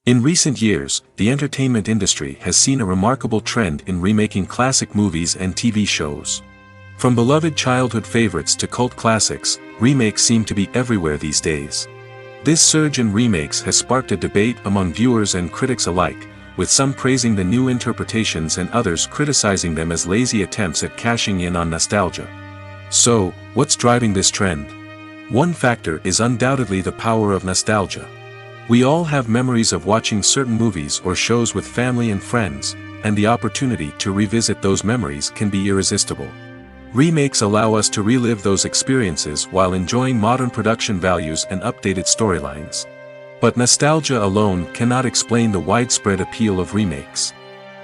In recent years, the entertainment industry has seen a remarkable trend in remaking classic movies and TV shows. From beloved childhood favorites to cult classics, remakes seem to be everywhere these days. This surge in remakes has sparked a debate among viewers and critics alike, with some praising the new interpretations and others criticizing them as lazy attempts at cashing in on nostalgia. So, what's driving this trend? One factor is undoubtedly the power of nostalgia. We all have memories of watching certain movies or shows with family and friends, and the opportunity to revisit those memories can be irresistible. Remakes allow us to relive those experiences while enjoying modern production values and updated storylines. But nostalgia alone cannot explain the widespread appeal of remakes.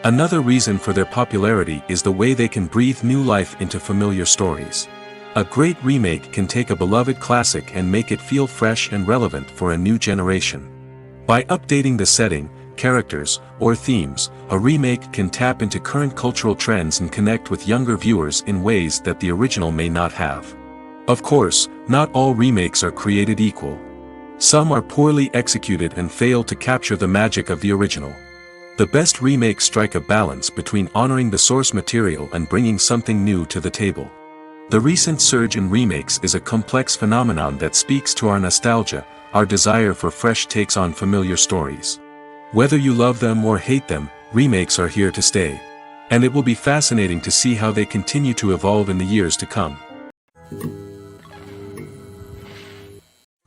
Another reason for their popularity is the way they can breathe new life into familiar stories. A great remake can take a beloved classic and make it feel fresh and relevant for a new generation. By updating the setting, characters, or themes, a remake can tap into current cultural trends and connect with younger viewers in ways that the original may not have. Of course, not all remakes are created equal. Some are poorly executed and fail to capture the magic of the original. The best remakes strike a balance between honoring the source material and bringing something new to the table. The recent surge in remakes is a complex phenomenon that speaks to our nostalgia, our desire for fresh takes on familiar stories. Whether you love them or hate them, remakes are here to stay. And it will be fascinating to see how they continue to evolve in the years to come.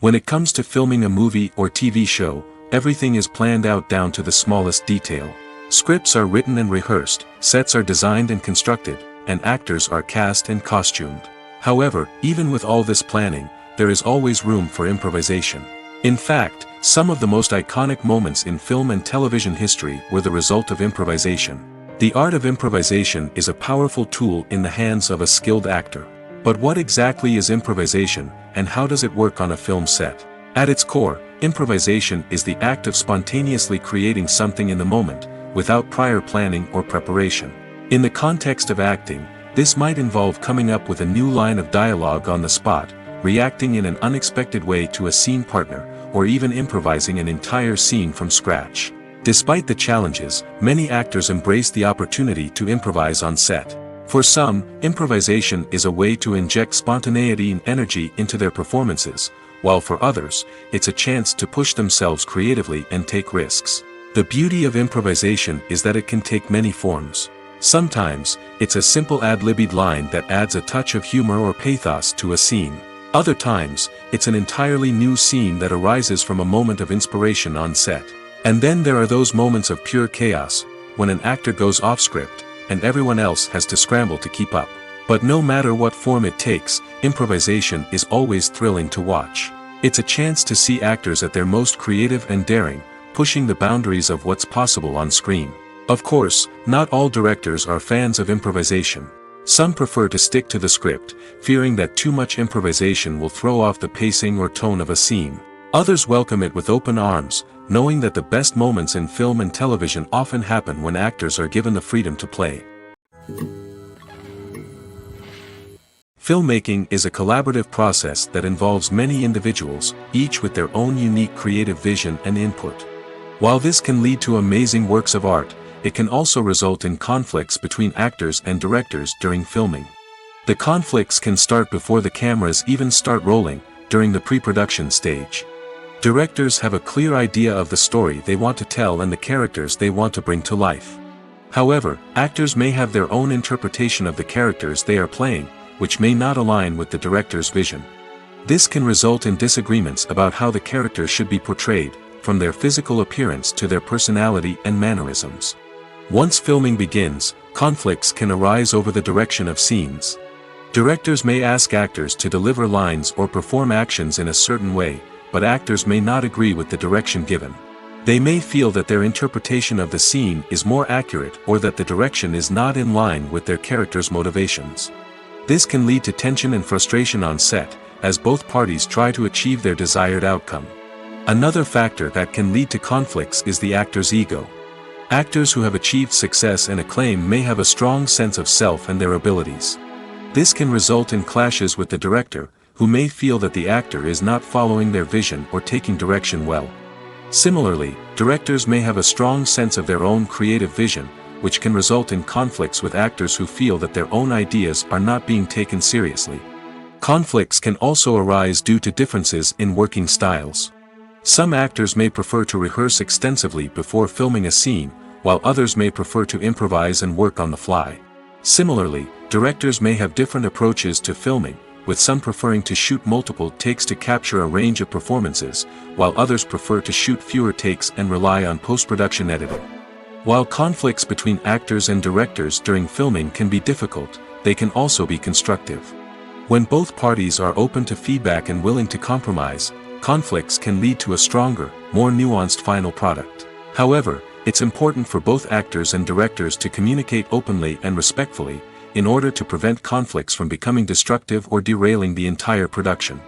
When it comes to filming a movie or TV show, everything is planned out down to the smallest detail. Scripts are written and rehearsed, sets are designed and constructed, and actors are cast and costumed. However, even with all this planning, there is always room for improvisation. In fact, some of the most iconic moments in film and television history were the result of improvisation. The art of improvisation is a powerful tool in the hands of a skilled actor. But what exactly is improvisation, and how does it work on a film set? At its core, improvisation is the act of spontaneously creating something in the moment, without prior planning or preparation. In the context of acting, this might involve coming up with a new line of dialogue on the spot, reacting in an unexpected way to a scene partner, or even improvising an entire scene from scratch. Despite the challenges, many actors embrace the opportunity to improvise on set. For some, improvisation is a way to inject spontaneity and energy into their performances, while for others, it's a chance to push themselves creatively and take risks. The beauty of improvisation is that it can take many forms. Sometimes, it's a simple ad-libbed line that adds a touch of humor or pathos to a scene. Other times, it's an entirely new scene that arises from a moment of inspiration on set. And then there are those moments of pure chaos, when an actor goes off script, and everyone else has to scramble to keep up. But no matter what form it takes, improvisation is always thrilling to watch. It's a chance to see actors at their most creative and daring, pushing the boundaries of what's possible on screen. Of course, not all directors are fans of improvisation. Some prefer to stick to the script, fearing that too much improvisation will throw off the pacing or tone of a scene. Others welcome it with open arms, knowing that the best moments in film and television often happen when actors are given the freedom to play. Filmmaking is a collaborative process that involves many individuals, each with their own unique creative vision and input. While this can lead to amazing works of art, it can also result in conflicts between actors and directors during filming. The conflicts can start before the cameras even start rolling, during the pre-production stage. Directors have a clear idea of the story they want to tell and the characters they want to bring to life. However, actors may have their own interpretation of the characters they are playing, which may not align with the director's vision. This can result in disagreements about how the characters should be portrayed, from their physical appearance to their personality and mannerisms. Once filming begins, conflicts can arise over the direction of scenes. Directors may ask actors to deliver lines or perform actions in a certain way, but actors may not agree with the direction given. They may feel that their interpretation of the scene is more accurate or that the direction is not in line with their character's motivations. This can lead to tension and frustration on set, as both parties try to achieve their desired outcome. Another factor that can lead to conflicts is the actor's ego. Actors who have achieved success and acclaim may have a strong sense of self and their abilities. This can result in clashes with the director, who may feel that the actor is not following their vision or taking direction well. Similarly, directors may have a strong sense of their own creative vision, which can result in conflicts with actors who feel that their own ideas are not being taken seriously. Conflicts can also arise due to differences in working styles. Some actors may prefer to rehearse extensively before filming a scene, while others may prefer to improvise and work on the fly. Similarly, directors may have different approaches to filming, with some preferring to shoot multiple takes to capture a range of performances, while others prefer to shoot fewer takes and rely on post-production editing. While conflicts between actors and directors during filming can be difficult, they can also be constructive. When both parties are open to feedback and willing to compromise, conflicts can lead to a stronger, more nuanced final product. However, it's important for both actors and directors to communicate openly and respectfully, in order to prevent conflicts from becoming destructive or derailing the entire production.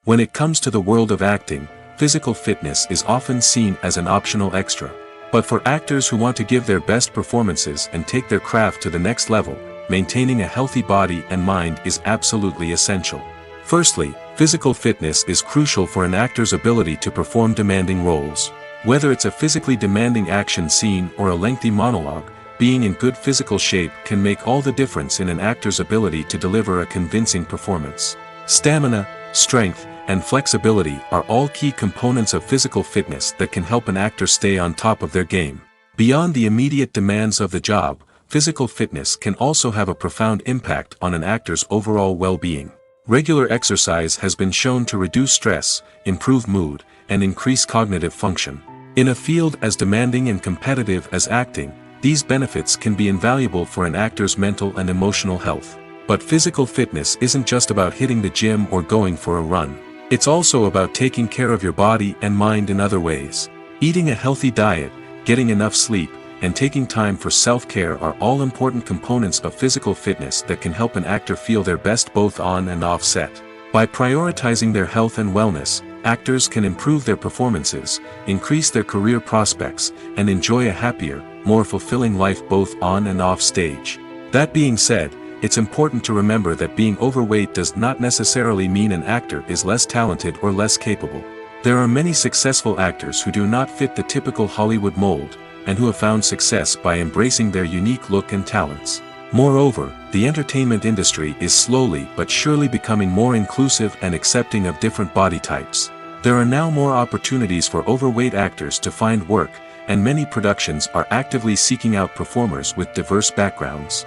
When it comes to the world of acting, physical fitness is often seen as an optional extra. But for actors who want to give their best performances and take their craft to the next level, maintaining a healthy body and mind is absolutely essential. Firstly, physical fitness is crucial for an actor's ability to perform demanding roles. Whether it's a physically demanding action scene or a lengthy monologue, being in good physical shape can make all the difference in an actor's ability to deliver a convincing performance. Stamina, strength, and flexibility are all key components of physical fitness that can help an actor stay on top of their game. Beyond the immediate demands of the job, physical fitness can also have a profound impact on an actor's overall well-being. Regular exercise has been shown to reduce stress, improve mood, and increase cognitive function. In a field as demanding and competitive as acting, these benefits can be invaluable for an actor's mental and emotional health. But physical fitness isn't just about hitting the gym or going for a run. It's also about taking care of your body and mind in other ways. Eating a healthy diet, getting enough sleep, and taking time for self-care are all important components of physical fitness that can help an actor feel their best both on and off set. By prioritizing their health and wellness, actors can improve their performances, increase their career prospects, and enjoy a happier, more fulfilling life both on and off stage. That being said, it's important to remember that being overweight does not necessarily mean an actor is less talented or less capable. There are many successful actors who do not fit the typical Hollywood mold, and who have found success by embracing their unique look and talents. Moreover, the entertainment industry is slowly but surely becoming more inclusive and accepting of different body types. There are now more opportunities for overweight actors to find work, and many productions are actively seeking out performers with diverse backgrounds.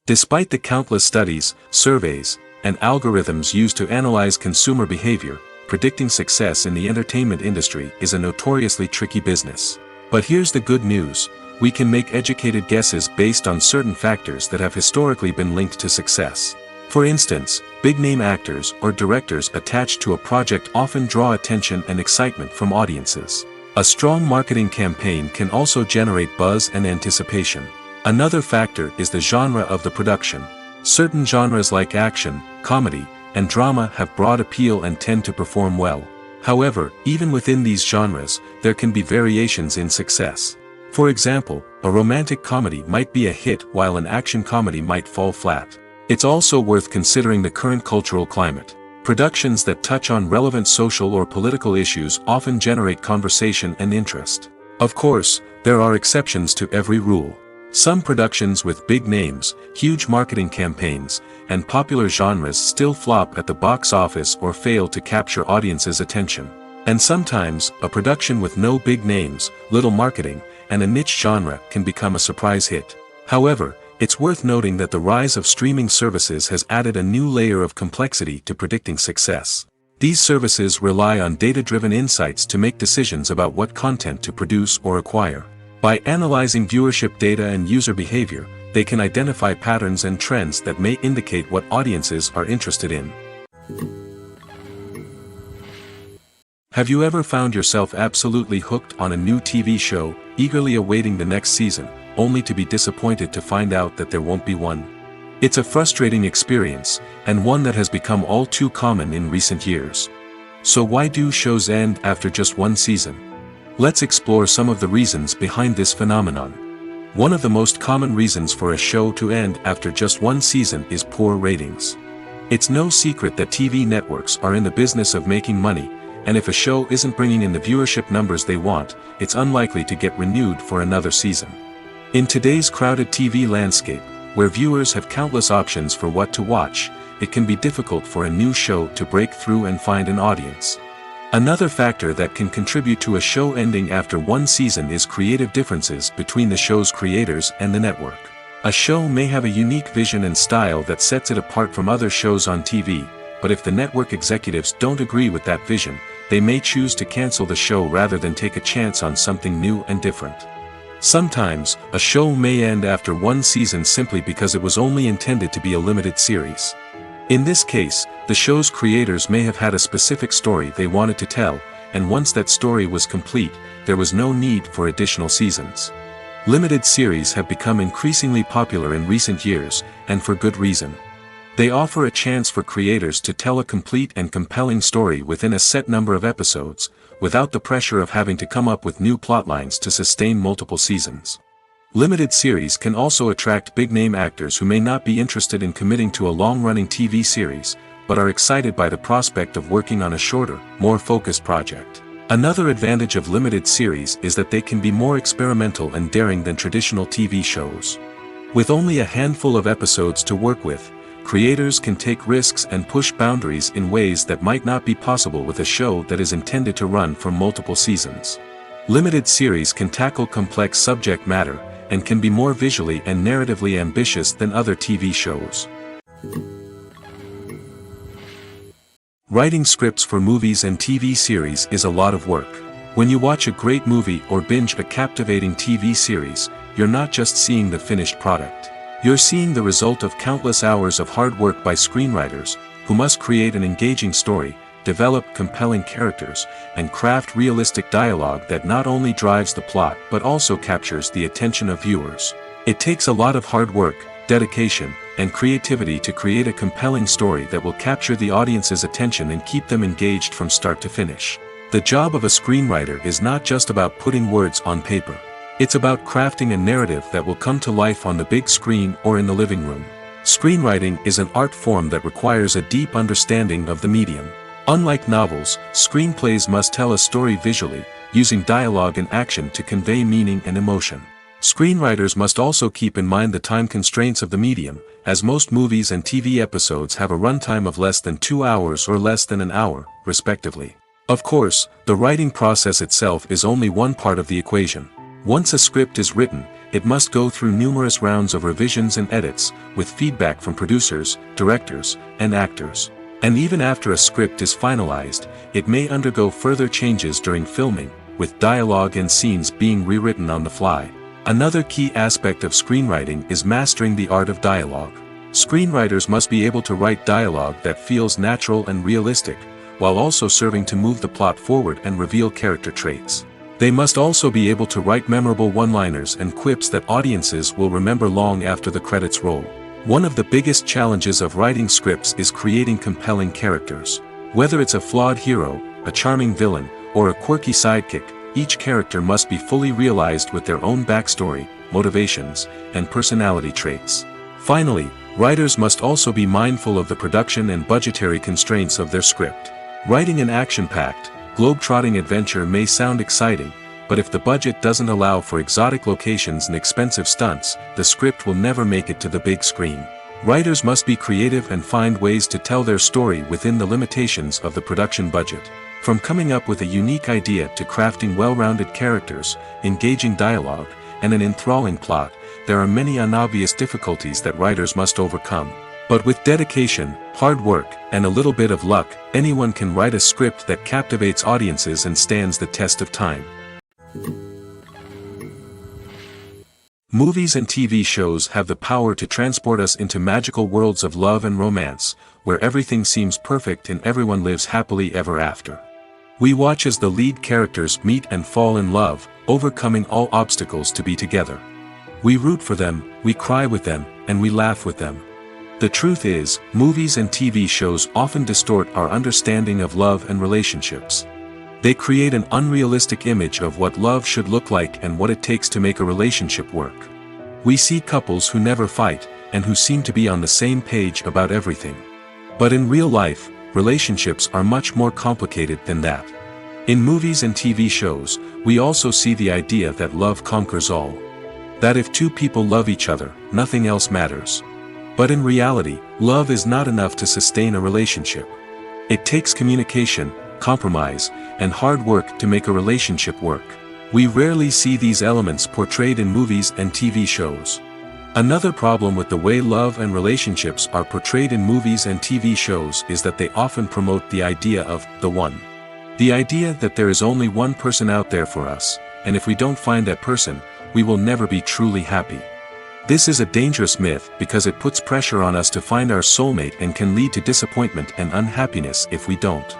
Despite the countless studies, surveys, and algorithms used to analyze consumer behavior, predicting success in the entertainment industry is a notoriously tricky business. But here's the good news: we can make educated guesses based on certain factors that have historically been linked to success. For instance, big-name actors or directors attached to a project often draw attention and excitement from audiences. A strong marketing campaign can also generate buzz and anticipation. Another factor is the genre of the production. Certain genres like action, comedy, and drama have broad appeal and tend to perform well. However, even within these genres, there can be variations in success. For example, a romantic comedy might be a hit while an action comedy might fall flat. It's also worth considering the current cultural climate. Productions that touch on relevant social or political issues often generate conversation and interest. Of course, there are exceptions to every rule. Some productions with big names, huge marketing campaigns, and popular genres still flop at the box office or fail to capture audiences' attention. And sometimes, a production with no big names, little marketing, and a niche genre can become a surprise hit. However, it's worth noting that the rise of streaming services has added a new layer of complexity to predicting success. These services rely on data-driven insights to make decisions about what content to produce or acquire. By analyzing viewership data and user behavior, they can identify patterns and trends that may indicate what audiences are interested in. Have you ever found yourself absolutely hooked on a new TV show, eagerly awaiting the next season, only to be disappointed to find out that there won't be one? It's a frustrating experience, and one that has become all too common in recent years. So why do shows end after just one season? Let's explore some of the reasons behind this phenomenon. One of the most common reasons for a show to end after just one season is poor ratings. It's no secret that TV networks are in the business of making money, and if a show isn't bringing in the viewership numbers they want, it's unlikely to get renewed for another season. In today's crowded TV landscape, where viewers have countless options for what to watch, it can be difficult for a new show to break through and find an audience. Another factor that can contribute to a show ending after one season is creative differences between the show's creators and the network. A show may have a unique vision and style that sets it apart from other shows on TV, but if the network executives don't agree with that vision, they may choose to cancel the show rather than take a chance on something new and different. Sometimes, a show may end after one season simply because it was only intended to be a limited series. In this case, the show's creators may have had a specific story they wanted to tell, and once that story was complete, there was no need for additional seasons. Limited series have become increasingly popular in recent years, and for good reason. They offer a chance for creators to tell a complete and compelling story within a set number of episodes, without the pressure of having to come up with new plotlines to sustain multiple seasons. Limited series can also attract big-name actors who may not be interested in committing to a long-running TV series, but are excited by the prospect of working on a shorter, more focused project. Another advantage of limited series is that they can be more experimental and daring than traditional TV shows. With only a handful of episodes to work with, creators can take risks and push boundaries in ways that might not be possible with a show that is intended to run for multiple seasons. Limited series can tackle complex subject matter, and can be more visually and narratively ambitious than other TV shows. Writing scripts for movies and TV series is a lot of work. When you watch a great movie or binge a captivating TV series, you're not just seeing the finished product. You're seeing the result of countless hours of hard work by screenwriters, who must create an engaging story, develop compelling characters, and craft realistic dialogue that not only drives the plot but also captures the attention of viewers. It takes a lot of hard work, dedication, and creativity to create a compelling story that will capture the audience's attention and keep them engaged from start to finish. The job of a screenwriter is not just about putting words on paper. It's about crafting a narrative that will come to life on the big screen or in the living room. Screenwriting is an art form that requires a deep understanding of the medium. Unlike novels, screenplays must tell a story visually, using dialogue and action to convey meaning and emotion. Screenwriters must also keep in mind the time constraints of the medium, as most movies and TV episodes have a runtime of less than 2 hours or less than an hour, respectively. Of course, the writing process itself is only one part of the equation. Once a script is written, it must go through numerous rounds of revisions and edits, with feedback from producers, directors, and actors. And even after a script is finalized, it may undergo further changes during filming, with dialogue and scenes being rewritten on the fly. Another key aspect of screenwriting is mastering the art of dialogue. Screenwriters must be able to write dialogue that feels natural and realistic, while also serving to move the plot forward and reveal character traits. They must also be able to write memorable one-liners and quips that audiences will remember long after the credits roll. One of the biggest challenges of writing scripts is creating compelling characters. Whether it's a flawed hero, a charming villain, or a quirky sidekick, each character must be fully realized with their own backstory, motivations, and personality traits. Finally, writers must also be mindful of the production and budgetary constraints of their script. Writing an action-packed, globe-trotting adventure may sound exciting, but if the budget doesn't allow for exotic locations and expensive stunts, the script will never make it to the big screen. Writers must be creative and find ways to tell their story within the limitations of the production budget. From coming up with a unique idea to crafting well-rounded characters, engaging dialogue, and an enthralling plot, there are many unobvious difficulties that writers must overcome. But with dedication, hard work, and a little bit of luck, anyone can write a script that captivates audiences and stands the test of time. Movies and TV shows have the power to transport us into magical worlds of love and romance, where everything seems perfect and everyone lives happily ever after. We watch as the lead characters meet and fall in love, overcoming all obstacles to be together. We root for them, we cry with them, and we laugh with them. The truth is, movies and TV shows often distort our understanding of love and relationships. They create an unrealistic image of what love should look like and what it takes to make a relationship work. We see couples who never fight, and who seem to be on the same page about everything. But in real life, relationships are much more complicated than that. In movies and TV shows, we also see the idea that love conquers all. That if two people love each other, nothing else matters. But in reality, love is not enough to sustain a relationship. It takes communication, compromise, and hard work to make a relationship work. We rarely see these elements portrayed in movies and TV shows. Another problem with the way love and relationships are portrayed in movies and TV shows is that they often promote the idea of the one. The idea that there is only one person out there for us, and if we don't find that person, we will never be truly happy. This is a dangerous myth because it puts pressure on us to find our soulmate and can lead to disappointment and unhappiness if we don't.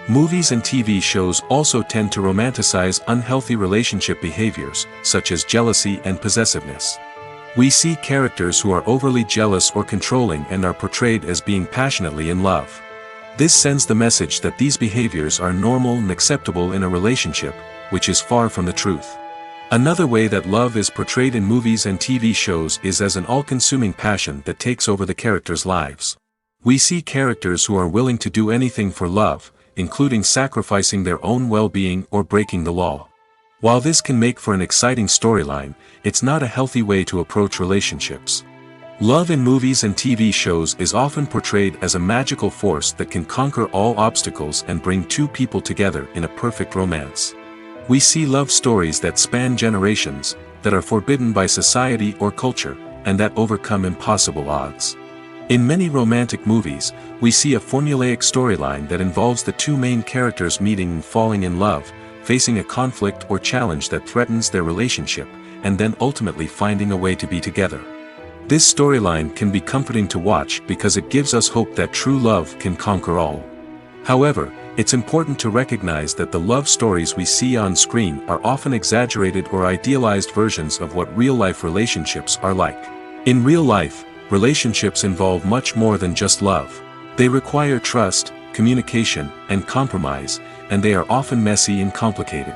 Movies and TV shows also tend to romanticize unhealthy relationship behaviors, such as jealousy and possessiveness. We see characters who are overly jealous or controlling and are portrayed as being passionately in love. This sends the message that these behaviors are normal and acceptable in a relationship, which is far from the truth. Another way that love is portrayed in movies and TV shows is as an all-consuming passion that takes over the characters' lives. We see characters who are willing to do anything for love, including sacrificing their own well-being or breaking the law. While this can make for an exciting storyline, it's not a healthy way to approach relationships. Love in movies and TV shows is often portrayed as a magical force that can conquer all obstacles and bring two people together in a perfect romance. We see love stories that span generations, that are forbidden by society or culture, and that overcome impossible odds. In many romantic movies, we see a formulaic storyline that involves the two main characters meeting and falling in love, facing a conflict or challenge that threatens their relationship, and then ultimately finding a way to be together. This storyline can be comforting to watch because it gives us hope that true love can conquer all. However, it's important to recognize that the love stories we see on screen are often exaggerated or idealized versions of what real-life relationships are like. In real life, relationships involve much more than just love. They require trust, communication, and compromise, and they are often messy and complicated.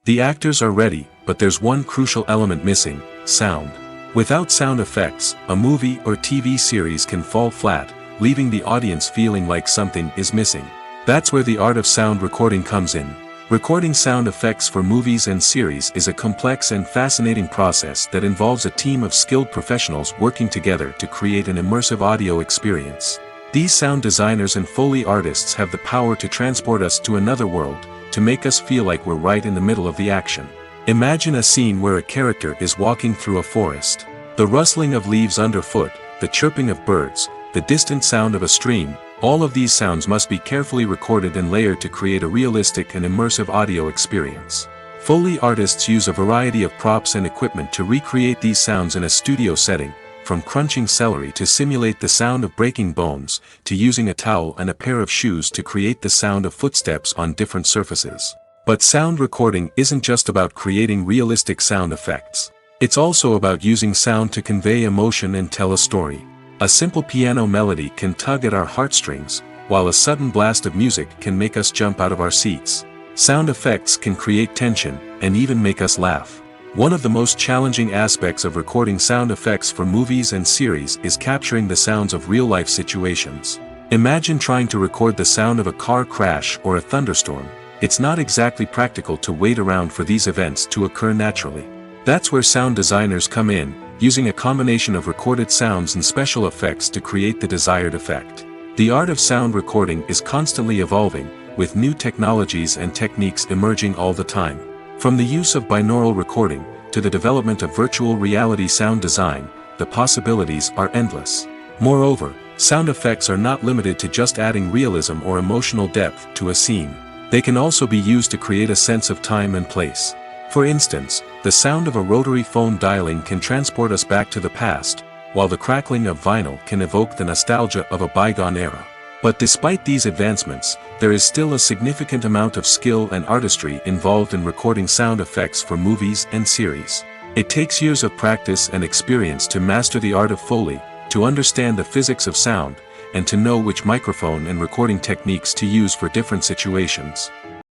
The actors are ready, but there's one crucial element missing: sound. Without sound effects, a movie or TV series can fall flat, leaving the audience feeling like something is missing. That's where the art of sound recording comes in. Recording sound effects for movies and series is a complex and fascinating process that involves a team of skilled professionals working together to create an immersive audio experience. These sound designers and Foley artists have the power to transport us to another world, to make us feel like we're right in the middle of the action. Imagine a scene where a character is walking through a forest. The rustling of leaves underfoot, the chirping of birds, the distant sound of a stream, all of these sounds must be carefully recorded and layered to create a realistic and immersive audio experience. Foley artists use a variety of props and equipment to recreate these sounds in a studio setting, from crunching celery to simulate the sound of breaking bones, to using a towel and a pair of shoes to create the sound of footsteps on different surfaces. But sound recording isn't just about creating realistic sound effects. It's also about using sound to convey emotion and tell a story. A simple piano melody can tug at our heartstrings, while a sudden blast of music can make us jump out of our seats. Sound effects can create tension, and even make us laugh. One of the most challenging aspects of recording sound effects for movies and series is capturing the sounds of real-life situations. Imagine trying to record the sound of a car crash or a thunderstorm. It's not exactly practical to wait around for these events to occur naturally. That's where sound designers come in, using a combination of recorded sounds and special effects to create the desired effect. The art of sound recording is constantly evolving, with new technologies and techniques emerging all the time. From the use of binaural recording, to the development of virtual reality sound design, the possibilities are endless. Moreover, sound effects are not limited to just adding realism or emotional depth to a scene. They can also be used to create a sense of time and place. For instance, the sound of a rotary phone dialing can transport us back to the past, while the crackling of vinyl can evoke the nostalgia of a bygone era. But despite these advancements, there is still a significant amount of skill and artistry involved in recording sound effects for movies and series. It takes years of practice and experience to master the art of Foley, to understand the physics of sound, and to know which microphone and recording techniques to use for different situations.